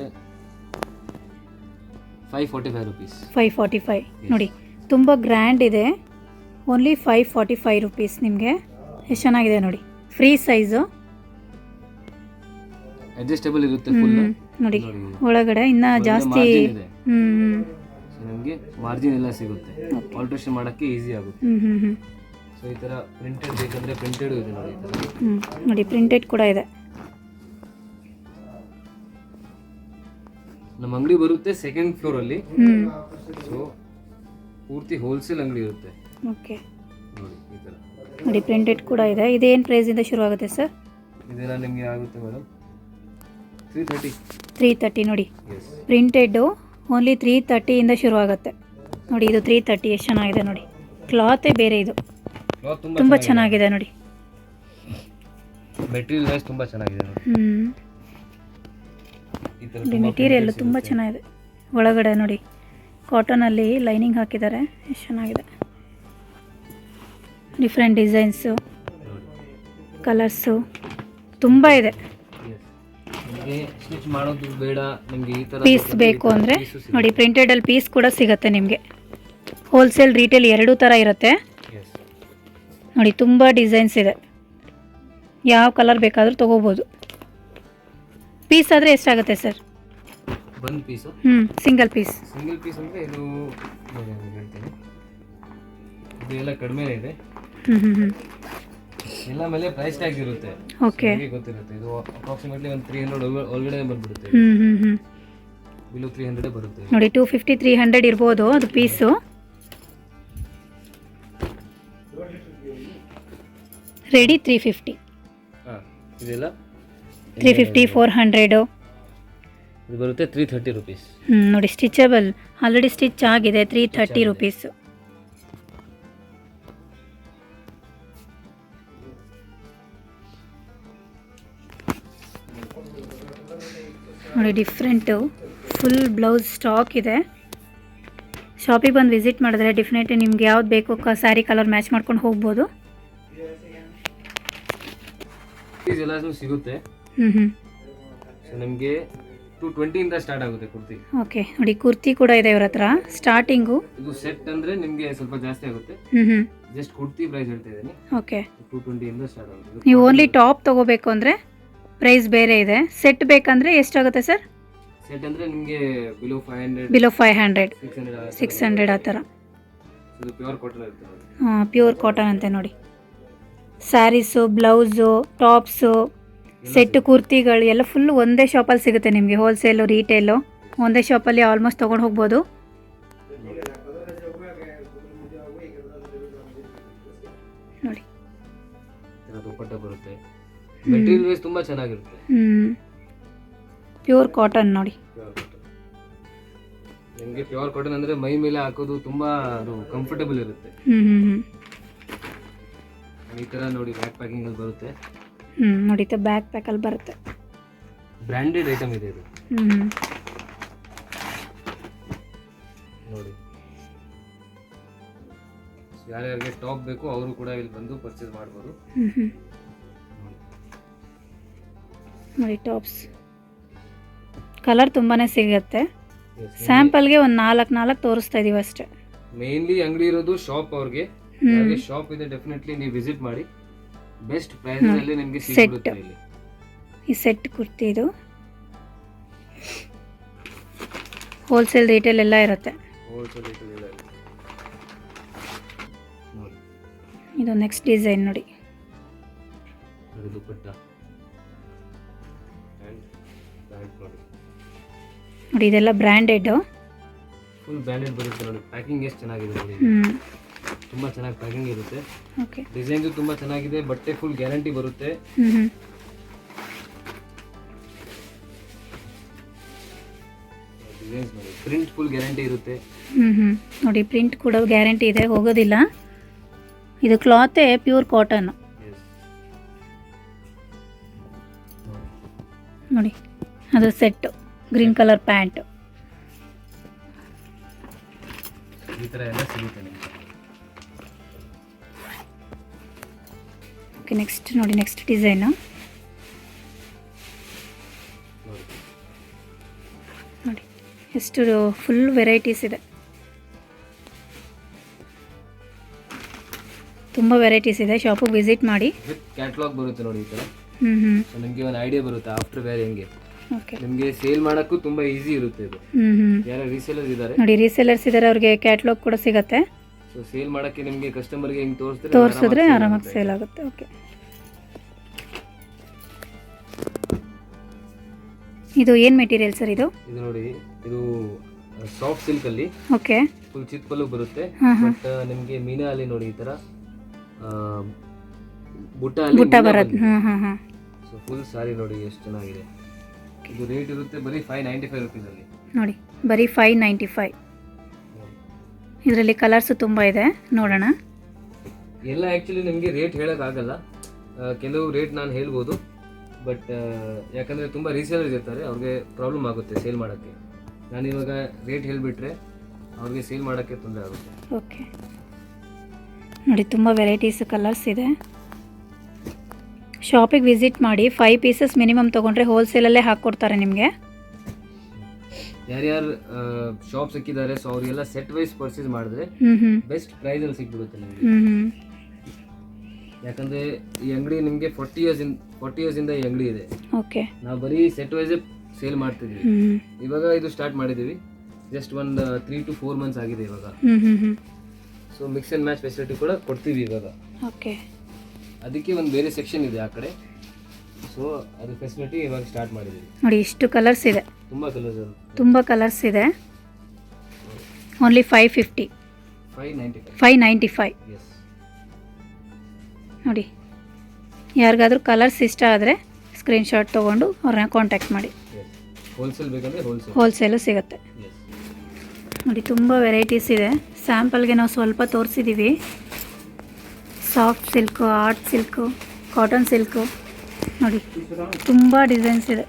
545 ರೂಪೀಸ್. 545 ನೋಡಿ ತುಂಬ ಗ್ರ್ಯಾಂಡ್ ಇದೆ. Only 545 rupees. ನಿಮಗೆ ಎಷ್ಟು ಚೆನ್ನಾಗಿದೆ ನೋಡಿ. ಫ್ರೀ ಸೈಜು, ಅಡ್ಜಸ್ಟೇಬಲ್ ಇರುತ್ತೆ ಫುಲ್. ನೋಡಿ ಒಳಗಡೆ ಇನ್ನ ಜಾಸ್ತಿ ನಿಮಗೆ ಮಾರ್ಜಿನ್ ಎಲ್ಲ ಸಿಗುತ್ತೆ. ಆಲ್ಟ್ರೇಷನ್ ಮಾಡೋಕ್ಕೆ ಈಸಿ ಆಗುತ್ತೆ. ಸೊ ಈ ಥರ ಪ್ರಿಂಟೆಡ್ ಬೇಕಂದ್ರೆ ಪ್ರಿಂಟೆಡ್ ಇದೆ ನೋಡಿ ಈ ಥರ. ನೋಡಿ ಪ್ರಿಂಟೆಡ್ ಕೂಡ ಇದೆ. ನಮ್ಮ ಅಂಗಡಿ ಬರುತ್ತೆ ಸೆಕೆಂಡ್ ಫ್ಲೋರ್ ಅಲ್ಲಿ. ಸೊ ಪೂರ್ತಿ ಹೋಲ್ಸೇಲ್ ಅಂಗಡಿ ಇರುತ್ತೆ. ಓಕೆ ನೋಡಿ ಈ ಥರ ನೋಡಿ ಪ್ರಿಂಟೆಡ್ ಕೂಡ ಇದೆ. ಇದೇನು ಪ್ರೈಸಿಂದ ಶುರು ಆಗುತ್ತೆ ಸರ್? ಇದೆಲ್ಲ ನಿಮಗೆ ಆಗುತ್ತೆ ಮೇಡಮ್ 330 ನೋಡಿ. ಪ್ರಿಂಟೆಡ್ಡು ಓನ್ಲಿ 330 ಇಂದ ಶುರು ಆಗುತ್ತೆ ನೋಡಿ. ಇದು 330 ಎಷ್ಟು ಚೆನ್ನಾಗಿದೆ ನೋಡಿ. ಕ್ಲಾತೇ ಬೇರೆ, ಇದು ತುಂಬ ಚೆನ್ನಾಗಿದೆ ನೋಡಿ. ಮೆಟೀರಿಯಲ್ ವೈಸ್ ತುಂಬ ಚೆನ್ನಾಗಿದೆ ನೋಡಿ. ಮೆಟೀರಿಯಲ್ ತುಂಬ ಚೆನ್ನಾಗಿದೆ. ಒಳಗಡೆ ನೋಡಿ ಕಾಟನಲ್ಲಿ ಲೈನಿಂಗ್ ಹಾಕಿದ್ದಾರೆ, ಎಷ್ಟು ಚೆನ್ನಾಗಿದೆ. ಡಿಫ್ರೆಂಟ್ ಡಿಸೈನ್ಸು, ಕಲರ್ಸು ತುಂಬ ಇದೆ. ಸ್ಟಿಚ್ ಮಾಡೋದು ಬೇಡ ನಿಮಗೆ, ಈ ಥರ ಪೀಸ್ ಬೇಕು ಅಂದರೆ ನೋಡಿ ಪ್ರಿಂಟೆಡಲ್ಲಿ ಪೀಸ್ ಕೂಡ ಸಿಗುತ್ತೆ ನಿಮಗೆ. ಹೋಲ್ಸೇಲ್ ರೀಟೇಲ್ ಎರಡೂ ಥರ ಇರುತ್ತೆ ನೋಡಿ. ತುಂಬ ಡಿಸೈನ್ಸ್ ಇದೆ, ಯಾವ ಕಲರ್ ಬೇಕಾದರೂ ತೊಗೋಬೋದು. ಪೀಸ್ ಆದರೆ ಎಷ್ಟಾಗುತ್ತೆ ಸರ್? ಒಂದು piece single piece. Single piece ಅಂದರೆ ಇದು ಹೇಳ್ತೀನಿ, ಇದು ಎಲ್ಲ ಕಡಿಮೆ ಇದೆ. ಎಲ್ಲ ಮೇಲೆ ಪ್ರೈಸ್ ಟ್ಯಾಗ್ ಇರುತ್ತೆ. ಓಕೆ ಗೊತ್ತಿರುತ್ತೆ. ಇದು ಅಪ್ರಾಕ್ಸಿಮೇಟ್ಲಿ ಒಂದು 300 ಒಳಗಡೆ ಬಂದ್ಬಿಡುತ್ತೆ. ಬಿಲೋ 300 ಬರುತ್ತೆ ನೋಡಿ. 250 300 ಇರ್ಬೋದು ಅದು ಪೀಸು. ರೆಡಿ 350. ಇದೆಲ್ಲ 350 400 ಇದು ಬರುತ್ತೆ 330 ರೂಪೀಸ್. ನೋಡಿ ಸ್ಟಿಚಬಲ್, ಆಲ್ರೆಡಿ ಸ್ಟಿಚ್ ಆಗಿದೆ. 330 ರೂಪೀಸ್. ನೋಡಿ ಡಿಫ್ರೆಂಟು ಫುಲ್ ಬ್ಲೌಸ್ ಸ್ಟಾಕ್ ಇದೆ. ಶಾಪಿಗೆ ಬಂದು ವಿಸಿಟ್ ಮಾಡಿದ್ರೆ ಡೆಫಿನೆಟ್ಲಿ ನಿಮ್ಗೆ ಯಾವ್ದು ಬೇಕು ಸ್ಯಾರಿ ಕಲರ್ ಮ್ಯಾಚ್ ಮಾಡ್ಕೊಂಡು ಹೋಗ್ಬೋದು. ಎಲ್ಲಾನು ಸಿಗುತ್ತೆ. ಸೊ ನಿಮಗೆ 220 ಇಂದ ಸ್ಟಾರ್ಟ್ ಆಗುತ್ತೆ ಕುರ್ತಿ. ಓಕೆ ನೋಡಿ ಕುರ್ತಿ ಕೂಡ ಇದೆ ಇವ್ರ ಹತ್ರ ಸ್ಟಾರ್ಟಿಂಗು. ಇದು ಸೆಟ್ ಅಂದ್ರೆ ನಿಮಗೆ ಸ್ವಲ್ಪ ಜಾಸ್ತಿ ಆಗುತ್ತೆ. ಹ್ಞೂ ಜಸ್ಟ್ ಕುರ್ತಿ ಪ್ರೈಸ್ ಹೇಳ್ತಾ ಇದ್ದೀನಿ. ಓಕೆ 220 ಇಂದ ಸ್ಟಾರ್ಟ್ ಆಗುತ್ತೆ. ನೀವು ಓನ್ಲಿ ಟಾಪ್ ತೊಗೋಬೇಕು ಅಂದರೆ ಪ್ರೈಸ್ ಬೇರೆ ಇದೆ. ಸೆಟ್ ಬೇಕಂದರೆ ಎಷ್ಟಾಗುತ್ತೆ ಸರ್? ಸೆಟ್ ಅಂದ್ರೆ ನಿಮಗೆ ಬಿಲೋ 500 600 ಆ ಥರ. ಇದು ಪ್ಯೂರ್ ಕಾಟನ್ ಇರುತ್ತೆ. ಹಾಂ ಪ್ಯೂರ್ ಕಾಟನ್ ಅಂತೆ ನೋಡಿ. ಸ್ಯಾರೀಸು, ಬ್ಲೌಸು, ಟಾಪ್ಸು, ಸೆಟ್ ಕುರ್ತಿಗಳು ಎಲ್ಲ ಫುಲ್ ಒಂದೇ ಶಾಪಲ್ಲಿ ಸಿಗುತ್ತೆ ನಿಮಗೆ. ಹೋಲ್ಸೇಲು, ರೀಟೇಲು ಒಂದೇ ಶಾಪಲ್ಲಿ ಆಲ್ಮೋಸ್ಟ್ ತೊಗೊಂಡು ಹೋಗ್ಬೋದು. ನೋಡಿ ದುಪ್ಪಟ್ಟ ಬರುತ್ತೆ. ಮೆಟೀರಿಯಲ್ ವೈಸ್ ತುಂಬಾ ಚೆನ್ನಾಗಿರುತ್ತೆ. ಪ್ಯೂರ್ ಕಾಟನ್ ನೋಡಿ. ನಿಮಗೆ ಪ್ಯೂರ್ ಕಾಟನ್ ಅಂದ್ರೆ ಮೈ ಮೇಲೆ ಹಾಕೋದು ತುಂಬಾ ಕಂಫರ್ಟಬಲ್ ಇರುತ್ತೆ. ಈ ತರ ನೋಡಿ ಬ್ಯಾಕ್ ಪ್ಯಾಕಿಂಗ್ ಅಲ್ಲಿ ಬರುತ್ತೆ. ನೋಡಿ ಬ್ಯಾಕ್ ಪ್ಯಾಕಲ್ಲಿ ಬರುತ್ತೆ. ಬ್ರ್ಯಾಂಡೆಡ್ ಐಟಮ್ ಇದೆ ಇದು. ನೋಡಿ ಯಾರ್ಯಾರಿಗೆ ಟಾಪ್ ಬೇಕು ಅವರು ಕೂಡ ಇಲ್ಲಿ ಬಂದು ಪರ್ಚೇಸ್ ಮಾಡ್ಬೋದು. ನೋಡಿ ಟಾಪ್ಸ್ ಕಲರ್ ತುಂಬಾನೇ ಸಿಗುತ್ತೆ. ಸ್ಯಾಂಪಲ್ಗೆ ಒಂದು 4 ತೋರಿಸ್ತಾ ಇದೀವಿ ಅಷ್ಟೇ. ಮೇನ್ಲಿ ಅಂಗಡಿ ಇರೋದು ಶಾಪ್ ಅವ್ರಿಗೆ. ಶಾಪ್ ಇದೆ, ಡೆಫಿನೆಟ್ಲಿ ನೀವು ವಿಸಿಟ್ ಮಾಡಿ. ಬೆಸ್ಟ್ ಪ್ರೈಸ್ ಅಲ್ಲಿ ನಿಮಗೆ ಸಿಗುತ್ತೆ ಇಲ್ಲಿ. ಈ ಸೆಟ್ ಕುರ್ತಿ ಇದು ಹೋಲ್ಸೇಲ್ ರಿಟೇಲ್ ಎಲ್ಲ ಇರುತ್ತೆ. ಹೋಲ್ಸೇಲ್ ರಿಟೇಲ್ ಎಲ್ಲ ಇರುತ್ತೆ. ನೋಡಿ ಇದು ನೆಕ್ಸ್ಟ್ ಡಿಸೈನ್ ನೋಡಿ. ಇದು ದುಪ್ಪಟ್ಟ ಅಂಡ್ ಪ್ಯಾಂಟ್ ನೋಡಿ. ನೋಡಿ ಇದೆಲ್ಲ ಬ್ರ್ಯಾಂಡೆಡ್. ಫುಲ್ ಬ್ರ್ಯಾಂಡೆಡ್ ಬರುತ್ತೆ ನೋಡಿ. ಪ್ಯಾಕಿಂಗ್ ಎಷ್ಟು ಚೆನ್ನಾಗಿದೆ ನೋಡಿ. ತುಂಬಾ ಚೆನ್ನಾಗಿ ಪ್ಯಾಕಿಂಗ್ ಇರುತ್ತೆ. ಓಕೆ ಡಿಸೈನ್ ತುಂಬಾ ಚೆನ್ನಾಗಿದೆ. ಬಟ್ಟೆ ಫುಲ್ ಗ್ಯಾರಂಟಿ ಬರುತ್ತೆ. ಡಿಸೈನ್ಸ್ ನೋಡಿ, ಪ್ರಿಂಟ್ ಫುಲ್ ಗ್ಯಾರಂಟಿ ಇರುತ್ತೆ. ನೋಡಿ ಪ್ರಿಂಟ್ ಕೂಡ ಗ್ಯಾರಂಟಿ ಇದೆ, ಹೋಗೋದಿಲ್ಲ. ಇದು ಕ್ಲಾತೆ ಪ್ಯೂರ್ ಕಾಟನ್ ನೋಡಿ. ಅದು ಸೆಟ್ ಗ್ರೀನ್ ಕಲರ್ ಪ್ಯಾಂಟ್. ಈ ತರ ಎಲ್ಲ ಸಿಗುತ್ತೆ ನಿಮಗೆ. ಓಕೆ ನೆಕ್ಸ್ಟ್ ನೋಡಿ, ನೆಕ್ಸ್ಟ್ ಡಿಸೈನು ನೋಡಿ. ಎಷ್ಟು ಫುಲ್ ವೆರೈಟೀಸ್ ಇದೆ, ತುಂಬ ವೆರೈಟೀಸ್ ಇದೆ. ಶಾಪಿಗೆ ವಿಸಿಟ್ ಮಾಡಿ. ವಿತ್ ಕ್ಯಾಟಲಾಗ್ ಬರುತ್ತೆ ನೋಡಿ ಈ ತರ. ಸೊ ನಿಮಗೆ ಒಂದು ಐಡಿಯಾ ಬರುತ್ತೆ ಆಫ್ಟರ್ ವೇರ್ ಹೆಂಗೆ. ಓಕೆ ನಿಮಗೆ ಸೇಲ್ ಮಾಡೋಕ್ಕೂ ತುಂಬಾ ಈಸಿ ಇರುತ್ತೆ ಇದು. ಯಾರು ರೀಸೇಲರ್ಸ್ ಇದ್ದಾರೆ ನೋಡಿ, ರೀಸೇಲರ್ಸ್ ಇದ್ದಾರೆ, ಅವ್ರಿಗೆ ಕ್ಯಾಟಲಾಗ್ ಕೂಡ ಸಿಗುತ್ತೆ. ಸೊ ಸೇಲ್ ಮಾಡೋಕ್ಕೆ ನಿಮಗೆ ಕಸ್ಟಮರ್ಗೆ ಹಿಂಗೆ ತೋರಿಸಿದ್ರೆ ಆರಾಮಾಗಿ ಸೇಲ್ ಆಗುತ್ತೆ. ಓಕೆ ಇದು ಏನು ಮೆಟೀರಿಯಲ್ ಸರ್ ಇದು? ಇದು ನೋಡಿ, ಇದು ಸಾಫ್ಟ್ ಸಿಲ್ಕ್ ಅಲ್ಲಿ ಓಕೆ ಫುಲ್ ಚಿತ್ ಪಲ್ಲು ಬರುತ್ತೆ. ಬಟ್ ನಿಮಗೆ ಮೀನಾ ಅಲ್ಲಿ ನೋಡಿ ಈ ತರ ಬುಟ್ಟ ಬರುತ್ತೆ. ಸೊ ಫುಲ್ ಸಾರಿ ನೋಡಿ ಎಷ್ಟು ಚೆನ್ನಾಗಿದೆ. ಇದು ರೇಟ್ ಇರುತ್ತೆ ಬರೀ 595 ರುಪೀಸ್ ಅಲ್ಲಿ ನೋಡಿ, ಬರೀ 595. ಇದರಲ್ಲಿ ಕಲರ್ಸ್ ತುಂಬ ಇದೆ, ನೋಡೋಣ. ಎಲ್ಲ ಆ್ಯಕ್ಚುಲಿ ನಿಮಗೆ ರೇಟ್ ಹೇಳೋಕ್ಕಾಗಲ್ಲ. ಕೆಲವು ರೇಟ್ ನಾನು ಹೇಳ್ಬೋದು, ಬಟ್ ಯಾಕಂದರೆ ತುಂಬ ರೀಸೇಲರ್ಸ್ ಇರ್ತಾರೆ, ಅವ್ರಿಗೆ ಪ್ರಾಬ್ಲಮ್ ಆಗುತ್ತೆ ಸೇಲ್ ಮಾಡೋಕ್ಕೆ. ನಾನು ಇವಾಗ ರೇಟ್ ಹೇಳಿಬಿಟ್ರೆ ಅವ್ರಿಗೆ ಸೇಲ್ ಮಾಡೋಕ್ಕೆ ತೊಂದರೆ ಆಗುತ್ತೆ. ಓಕೆ ನೋಡಿ, ತುಂಬ ವೆರೈಟೀಸ್ ಕಲರ್ಸ್ ಇದೆ. ಶಾಪಿಗೆ ವಿಸಿಟ್ ಮಾಡಿ. 5 ಪೀಸಸ್ ಮಿನಿಮಮ್ ತೊಗೊಂಡ್ರೆ ಹೋಲ್ಸೇಲಲ್ಲೇ ಹಾಕ್ಕೊಡ್ತಾರೆ ನಿಮಗೆ. ಯಾರ್ಯಾರು ಶಾಪ್ ಸಿಕ್ಕಿದ್ದಾರೆ, ಸೊ ಅವರಿಗೆಲ್ಲ ಸೆಟ್ ವೈಸ್ ಪರ್ಚೇಸ್ ಮಾಡಿದ್ರೆ ಬೆಸ್ಟ್ ಪ್ರೈಸಲ್ಲಿ ಸಿಕ್ಬಿಡುತ್ತೆ ನಿಮಗೆ. ಯಾಕಂದರೆ ಈ ಅಂಗಡಿ ನಿಮಗೆ 40 ಇಯರ್ಸ್ ಇಂದ ಈ ಅಂಗಡಿ ಇದೆ. ಓಕೆ ನಾವು ಬರೀ ಸೆಟ್ ವೈಸೇ ಸೇಲ್ ಮಾಡ್ತಿದ್ವಿ. ಇವಾಗ ಇದು ಸ್ಟಾರ್ಟ್ ಮಾಡಿದ್ದೀವಿ, ಜಸ್ಟ್ ಒಂದು 3 to 4 ಮಂತ್ಸ್ ಆಗಿದೆ ಇವಾಗ. So mix and match facility ಕೂಡ ಕೊಡ್ತೀವಿ ಇವಾಗ. ಓಕೆ ಅದಕ್ಕೆ ಒಂದು ಬೇರೆ ಸೆಕ್ಷನ್ ಇದೆ ಆ ಕಡೆ. ಸೊ ಅದು ಫೆಸಿಲಿಟಿ ಇವಾಗ ಸ್ಟಾರ್ಟ್ ಮಾಡಿದ್ದೀವಿ. ನೋಡಿ ಇಷ್ಟು ಕಲರ್ಸ್ ಇದೆ, ತುಂಬ ಕಲರ್ಸ್ ಇದೆ. ಓನ್ಲಿ 550, 595. ಎಸ್ ನೋಡಿ, ಯಾರಿಗಾದ್ರೂ ಕಲರ್ಸ್ ಇಷ್ಟ ಆದರೆ ಸ್ಕ್ರೀನ್ಶಾಟ್ ತೊಗೊಂಡು ಅವ್ರನ್ನ ಕಾಂಟ್ಯಾಕ್ಟ್ ಮಾಡಿ. ಹೋಲ್ಸೇಲ್ ಬೇಕಂದರೆ ಹೋಲ್ಸೇಲು ಸಿಗುತ್ತೆ. ನೋಡಿ ತುಂಬ ವೆರೈಟೀಸ್ ಇದೆ. ಸ್ಯಾಂಪಲ್ಗೆ ನಾವು ಸ್ವಲ್ಪ ತೋರಿಸಿದ್ದೀವಿ. Soft silk, art silk, cotton silk ನೋಡಿ, ತುಂಬ ಡಿಸೈನ್ಸ್ ಇದೆ.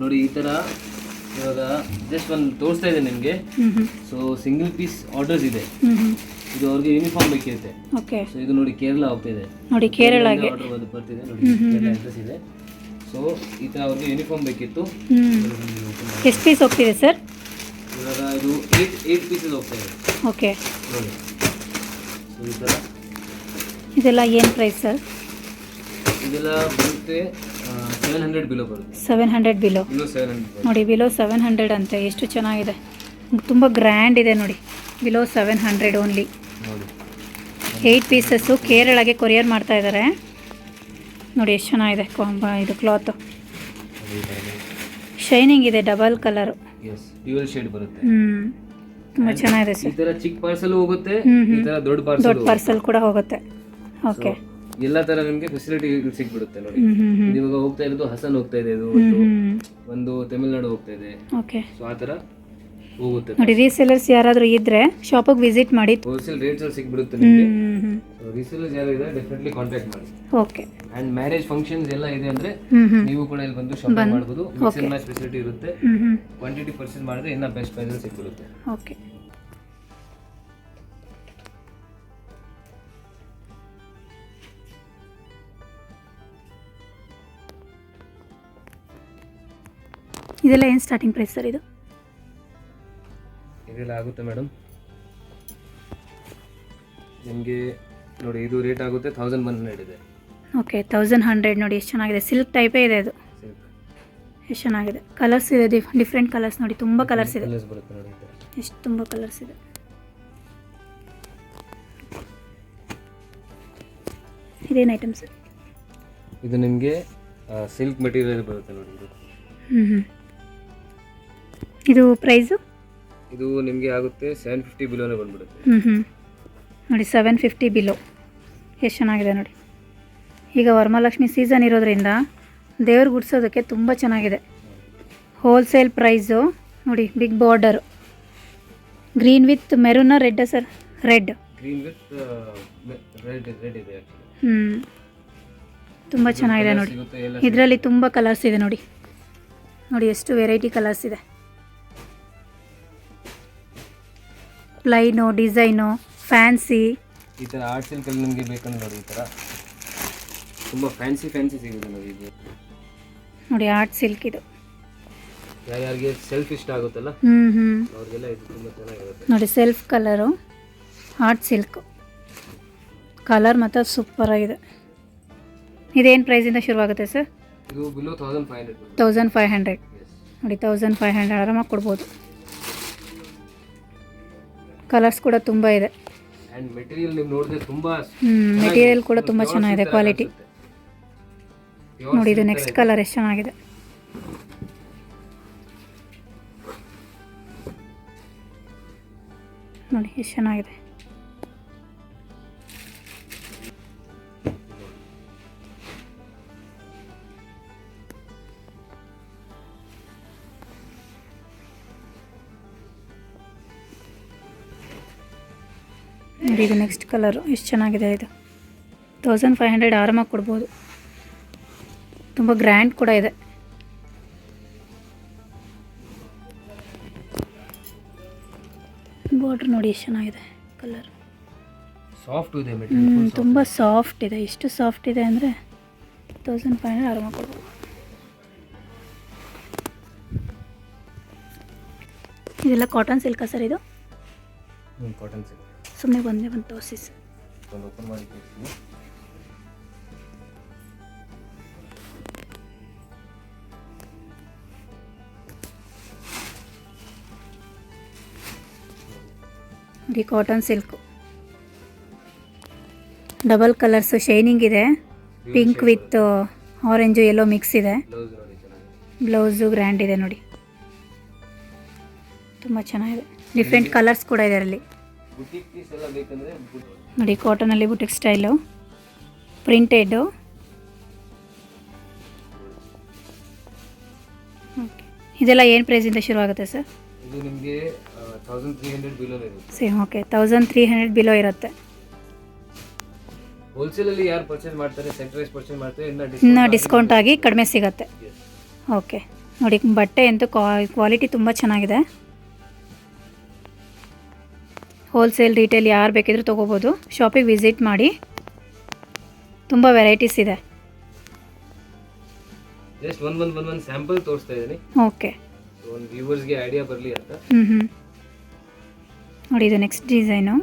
ನೋಡಿ ಈ ಥರ ಇವಾಗ ಜಸ್ಟ್ ಒಂದು ತೋರಿಸ್ತಾ ಇದೆ ನಿಮಗೆ. ಸೊ ಸಿಂಗಲ್ ಪೀಸ್ ಆರ್ಡರ್ಸ್ ಇದೆ. ಇದು ಅವ್ರಿಗೆ ಯೂನಿಫಾರ್ಮ್ ಬೇಕಿರುತ್ತೆ. ಓಕೆ. ಸೊ ಇದು ನೋಡಿ ಕೇರಳ ಹೋಗ್ತಾ ಇದೆ. ನೋಡಿ ಕೇರಳಗೆ ಆರ್ಡರ್ ಬರ್ತಿದೆ ನೋಡಿ, ಕೇರಳ ಅಡ್ರೆಸ್ ಇದೆ. ಸೊ ಈ ಥರ ಅವ್ರಿಗೆ ಯೂನಿಫಾರ್ಮ್ ಬೇಕಿತ್ತು. ಎಷ್ಟು ಪೀಸ್ ಹೋಗ್ತಿದೆ ಸರ್? ಇವಾಗ ಇದು 8 ಪೀಸಸ್ ಹೋಗ್ತಾ ಇದೆ. ಓಕೆ. ನೋಡಿ ಸೊ ಈ ಥರ ಇದೆಲ್ಲ ಏನು ಪ್ರೈಸ್ ಸರ್? ಇದೆಲ್ಲ ಬರುತ್ತೆ 700 ಬಿಲೋ ಬರುತ್ತೆ. 700 ಬಿಲೋ. ಬಿಲೋ 700 ನೋಡಿ ಬಿಲೋ 700 ಅಂತೆ. ಎಷ್ಟು ಚೆನ್ನಾಗಿದೆ, ತುಂಬ ಗ್ರ್ಯಾಂಡ್ ಇದೆ ನೋಡಿ. Below 700 only. ನೋಡಿ 8 ಪೀಸಸ್ಸು ಕೇರಳಗೆ ಕೊರಿಯರ್ ಮಾಡ್ತಾ ಇದ್ದಾರೆ. ನೋಡಿ ಎಷ್ಟು ಚೆನ್ನಾಗಿದೆ ಇದು ಕ್ಲಾತು. ಶೈನಿಂಗ್ ಇದೆ, double colour. Yes, dual shade ಬರುತ್ತೆ. ತುಂಬ ಚೆನ್ನಾಗಿದೆ ಈ ಸರ್. ಥರ ಚಿಕ್ಕ ಪಾರ್ಸಲ್ ಹೋಗುತ್ತೆ, ಈ ಥರ ದೊಡ್ಡ ದೊಡ್ಡ ಪಾರ್ಸಲ್ ಕೂಡ ಹೋಗುತ್ತೆ. ಓಕೆ. ಎಲ್ಲ ತರ ನಿಮಗೆ ಫೆಸಿಲಿಟಿ ಸಿಗ್ಬಿಡುತ್ತೆ ನೋಡಿ. ಇವಾಗ ಹೋಗ್ತಾ ಇರೋದು ಹಸನ್ ಹೋಗ್ತಾ ಇದೆ, ಇದು ಒಂದು ತಮಿಳ್ನಾಡು ಹೋಗ್ತಾ ಇದೆ. ಓಕೆ. ಸೊ ಆ ತರ ಹೋಗುತ್ತೆ ನೋಡಿ. ರೀಸೇಲರ್ಸ್ ಯಾರಾದರೂ ಇದ್ರೆ ಶಾಪಿಗೆ ವಿಸಿಟ್ ಮಾಡಿ. ಹೋಲ್ಸೇಲ್ ರೇಟ್ಸ್ ಅಲ್ಲಿ ಸಿಗ್ಬಿಡುತ್ತೆ ನಿಮಗೆ. ರೀಸೇಲರ್ಸ್ ಯಾರು ಇದೆ ಡೆಫಿನೆಟ್ಲಿ ಕಾಂಟ್ಯಾಕ್ಟ್ ಮಾಡಿ. ಓಕೆ. ಅಂಡ್ ಮ್ಯಾರೇಜ್ ಫಂಕ್ಷನ್ಸ್ ಎಲ್ಲ ಇದೆ ಅಂದ್ರೆ ನೀವು ಕೂಡ ಇಲ್ಲಿ ಬಂದು ಶಾಪಿಂಗ್ ಮಾಡಬಹುದು. ಮಿಕ್ಸ್ ಅಂಡ್ ಮ್ಯಾಚ್ ಫೆಸಿಲಿಟಿ ಇರುತ್ತೆ. ಕ್ವಾಂಟಿಟಿ ಪರ್ಚೇಸ್ ಮಾಡಿದ್ರೆ ಇನ್ನ ಬೆಸ್ಟ್ ಪ್ರೈಸ್ ಅಲ್ಲಿ ಸಿಗ್ಬಿಡುತ್ತೆ. ಓಕೆ. ಇದೆಲ್ಲ ಏನು ಸ್ಟಾರ್ಟಿಂಗ್ ಪ್ರೈಸ್ ಸರ್? ಇದು ಇದೆಲ್ಲ ಆಗುತ್ತೆ ಮೇಡಮ್ ನಿಮಗೆ ನೋಡಿ. ಇದು ರೇಟ್ ಆಗುತ್ತೆ 1100 ಇದೆ. ಓಕೆ. 1100 ನೋಡಿ ಎಷ್ಟು ಚೆನ್ನಾಗಿದೆ. ಸಿಲ್ಕ್ ಟೈಪೇ ಇದೆ ಅದು. ಎಷ್ಟು ಚೆನ್ನಾಗಿದೆ. ಕಲರ್ಸ್ ಇದೆ, ಡಿಫ್ರೆಂಟ್ ಕಲರ್ಸ್ ನೋಡಿ. ತುಂಬ ಕಲರ್ಸ್ ಇದೆ. ಬರುತ್ತೆ ನೋಡಿ. ಎಷ್ಟು ತುಂಬ ಕಲರ್ಸ್ ಇದೆ. ಇದೇನು ಐಟಮ್ ಸರ್? ಇದು ನಿಮಗೆ ಸಿಲ್ಕ್ ಮೆಟೀರಿಯಲ್ ಬರುತ್ತೆ ನೋಡಿ. ಇದು ಪ್ರೈಸು? ಇದು ನಿಮಗೆ ಆಗುತ್ತೆ 750 ಬಿಲೋನೇ ಬಂದ್ಬಿಡುತ್ತೆ. ನೋಡಿ 750 ಬಿಲೋ. ಎಷ್ಟು ಚೆನ್ನಾಗಿದೆ ನೋಡಿ. ಈಗ ವರಮಹಾಲಕ್ಷ್ಮಿ ಸೀಸನ್ ಇರೋದ್ರಿಂದ ದೇವ್ರಿಗೆ ಗುಡ್ಸೋದಕ್ಕೆ ತುಂಬ ಚೆನ್ನಾಗಿದೆ. ಹೋಲ್ಸೇಲ್ ಪ್ರೈಸು ನೋಡಿ. Big border, green with maroon ರೆಡ್ಡಾ sir? Red. Green with red ಇದೆ. ತುಂಬ ಚೆನ್ನಾಗಿದೆ ನೋಡಿ. ಇದರಲ್ಲಿ ತುಂಬ ಕಲರ್ಸ್ ಇದೆ ನೋಡಿ. ನೋಡಿ ಎಷ್ಟು ವೆರೈಟಿ ಕಲರ್ಸ್ ಇದೆ. Plain, design, fancy. ಈ ಥರ ಆರ್ಟ್ ಸಿಲ್ಕಲ್ಲಿ ನಿಮಗೆ ಬೇಕಂದ್ರೆ ನೋಡಿ ಈ ಥರ ತುಂಬ ಫ್ಯಾನ್ಸಿ ಸಿಗುತ್ತೆ ನೋಡಿ. ಇದು ನೋಡಿ ಆರ್ಟ್ ಸಿಲ್ಕ್. ಇದು ಯಾರ್ಯಾರಿಗೆ ಸೆಲ್ಫ್ ಇಷ್ಟ ಆಗುತ್ತಲ್ಲ ಅವ್ರಿಗೆಲ್ಲ ಇದು ತುಂಬ ಚೆನ್ನಾಗಿರುತ್ತೆ ನೋಡಿ. Self colour, art silk colour ಮಾತ್ರ ಸೂಪರ್ ಆಗಿದೆ. ಇದೇನು ಪ್ರೈಸಿಂದ ಶುರುವಾಗುತ್ತೆ ಸರ್? ಇದು ಬಿಲೋ 1500. 1500 ನೋಡಿ. 1500 ಆರಾಮಾಗಿ ಕೊಡ್ಬೋದು. ಕಲರ್ಸ್ ಕೂಡ ತುಂಬ ಇದೆ. ಅಂಡ್ ಮೆಟೀರಿಯಲ್ ನೀವು ನೋಡಿದ್ರೆ ತುಂಬಾ ಮೆಟೀರಿಯಲ್ ಕೂಡ ತುಂಬ ಚೆನ್ನಾಗಿದೆ, ಕ್ವಾಲಿಟಿ ನೋಡಿ. ಇದು ನೆಕ್ಸ್ಟ್ ಕಲರ್ ಎಷ್ಟು ಚೆನ್ನಾಗಿದೆ ನೋಡಿ. ಎಷ್ಟು ಚೆನ್ನಾಗಿದೆ. ನೋಡಿ ಇದು ನೆಕ್ಸ್ಟ್ ಕಲರು ಎಷ್ಟು ಚೆನ್ನಾಗಿದೆ. ಇದು 1500 ಆರಾಮಾಗಿ ಕೊಡ್ಬೋದು. ತುಂಬ ಗ್ರ್ಯಾಂಡ್ ಕೂಡ ಇದೆ. ಬಾರ್ಡರ್ ನೋಡಿ ಎಷ್ಟು ಚೆನ್ನಾಗಿದೆ. ಕಲರ್ ಸಾಫ್ಟ್ ಇದೆ, ಮೆಟೀರಿಯಲ್ ತುಂಬ ಸಾಫ್ಟ್ ಇದೆ. ಎಷ್ಟು ಸಾಫ್ಟ್ ಇದೆ ಅಂದರೆ 1500 ಆರಾಮಾಗಿ ಕೊಡ್ಬೋದು. ಇದೆಲ್ಲ ಕಾಟನ್ ಸಿಲ್ಕಾ ಸರ್? ಇದು ಕಾಟನ್ ಸಿಲ್ಕ್. ಸುಮ್ಮನೆ ಒಂದು ತೋರಿಸಿ ಸರ್. ಓಪನ್ ಮಾಡಿ ತೋರಿಸ್ತೀನಿ. ನೋಡಿ cotton silk, double colours, shining ಇದೆ. Pink with orange yellow mix ಇದೆ. ಬ್ಲೌಸು ಗ್ರ್ಯಾಂಡ್ ಇದೆ ನೋಡಿ. ತುಂಬ ಚೆನ್ನಾಗಿದೆ. ಡಿಫ್ರೆಂಟ್ ಕಲರ್ಸ್ ಕೂಡ ಇದೆ ಅದರಲ್ಲಿ ನೋಡಿ. ಕಾಟನಲ್ಲಿ ಬುಟಿಕ್ ಸ್ಟೈಲು, ಪ್ರಿಂಟೆಡು. ಇದೆಲ್ಲ ಏನು ಪ್ರೈಸಿಂದ ಶುರು ಆಗುತ್ತೆ ಸರ್? ಇದು ನಿಮಗೆ 1300 ಬಿಲೋ ಇರುತ್ತೆ. ಸೇಮ್. ಓಕೆ. 1300 ಬಿಲೋ ಇರುತ್ತೆ. ಹೋಲ್ಸೇಲಲ್ಲಿ ಯಾರು ಪರ್ಚೇಸ್ ಮಾಡ್ತಾರೆ, ಸೆಟ್ ವೈಸ್ ಪರ್ಚೇಸ್ ಮಾಡ್ತಾರೆ, ಇನ್ನು ಡಿಸ್ಕೌಂಟ್ ಆಗಿ ಕಡಿಮೆ ಸಿಗುತ್ತೆ. ಓಕೆ. ನೋಡಿ ಬಟ್ಟೆ ಅಂತೂ ಕ್ವಾಲಿಟಿ ತುಂಬ ಚೆನ್ನಾಗಿದೆ. ಹೋಲ್ಸೇಲ್ ರೀಟೇಲ್ ಯಾರು ಬೇಕಿದ್ರೂ ತೊಗೋಬೋದು. ಶಾಪಿಗೆ ವಿಸಿಟ್ ಮಾಡಿ, ತುಂಬ ವೆರೈಟೀಸ್ ಇದೆ. ಜಸ್ಟ್ ಒಂದು ಸ್ಯಾಂಪಲ್ ತೋರಿಸ್ತಾ ಇದ್ದೀನಿ. ಓಕೆ, ಒಂದು ವ್ಯೂವರ್ಸ್ಗೆ ಐಡಿಯಾ ಬರಲಿ ಅಂತ. ನೋಡಿ ಇದು ನೆಕ್ಸ್ಟ್ ಡಿಸೈನು,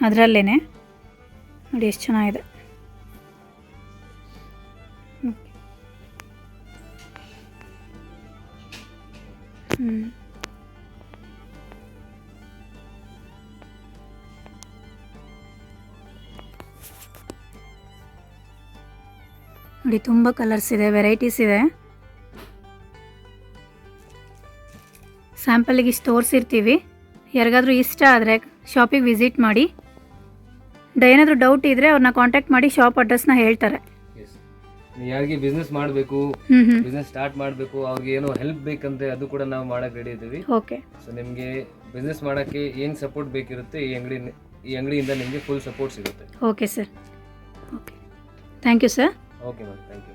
ಅದರಲ್ಲೇ ನೋಡಿ ಎಷ್ಟು ಚೆನ್ನಾಗಿದೆ. ನೋಡಿ ತುಂಬ ಕಲರ್ಸ್ ಇದೆ, ವೆರೈಟೀಸ್ ಇದೆ. ಸ್ಯಾಂಪಲಿಗೆ ಇಷ್ಟು ತೋರಿಸಿರ್ತೀವಿ. ಯಾರಿಗಾದ್ರೂ ಇಷ್ಟ ಆದರೆ ಶಾಪಿಗೆ ವಿಸಿಟ್ ಮಾಡಿ. ಏನಾದರೂ ಡೌಟ್ ಇದ್ದರೆ ಅವ್ರನ್ನ ಕಾಂಟ್ಯಾಕ್ಟ್ ಮಾಡಿ, ಶಾಪ್ ಅಡ್ರೆಸ್ನ ಹೇಳ್ತಾರೆ. ಯಾರಿಗೆ ಬಿಸ್ನೆಸ್ ಮಾಡಬೇಕು, ಬಿಸ್ನೆಸ್ ಸ್ಟಾರ್ಟ್ ಮಾಡಬೇಕು, ಅವ್ರಿಗೆ ಏನೋ ಹೆಲ್ಪ್ ಬೇಕಂದ್ರೆ ಅದು ಕೂಡ ನಾವು ಮಾಡಕ್ಕೆ ರೆಡಿ ಇದ್ದೀವಿ. ಓಕೆ, ಸೊ ನಿಮಗೆ ಬಿಸ್ನೆಸ್ ಮಾಡೋಕ್ಕೆ ಏನು ಸಪೋರ್ಟ್ ಬೇಕಿರುತ್ತೆ ಈ ಅಂಗಡಿಯಿಂದ ನಿಮಗೆ ಫುಲ್ ಸಪೋರ್ಟ್ ಸಿಗುತ್ತೆ. Okay sir. Okay, thank you sir. Okay ma'am, thank you.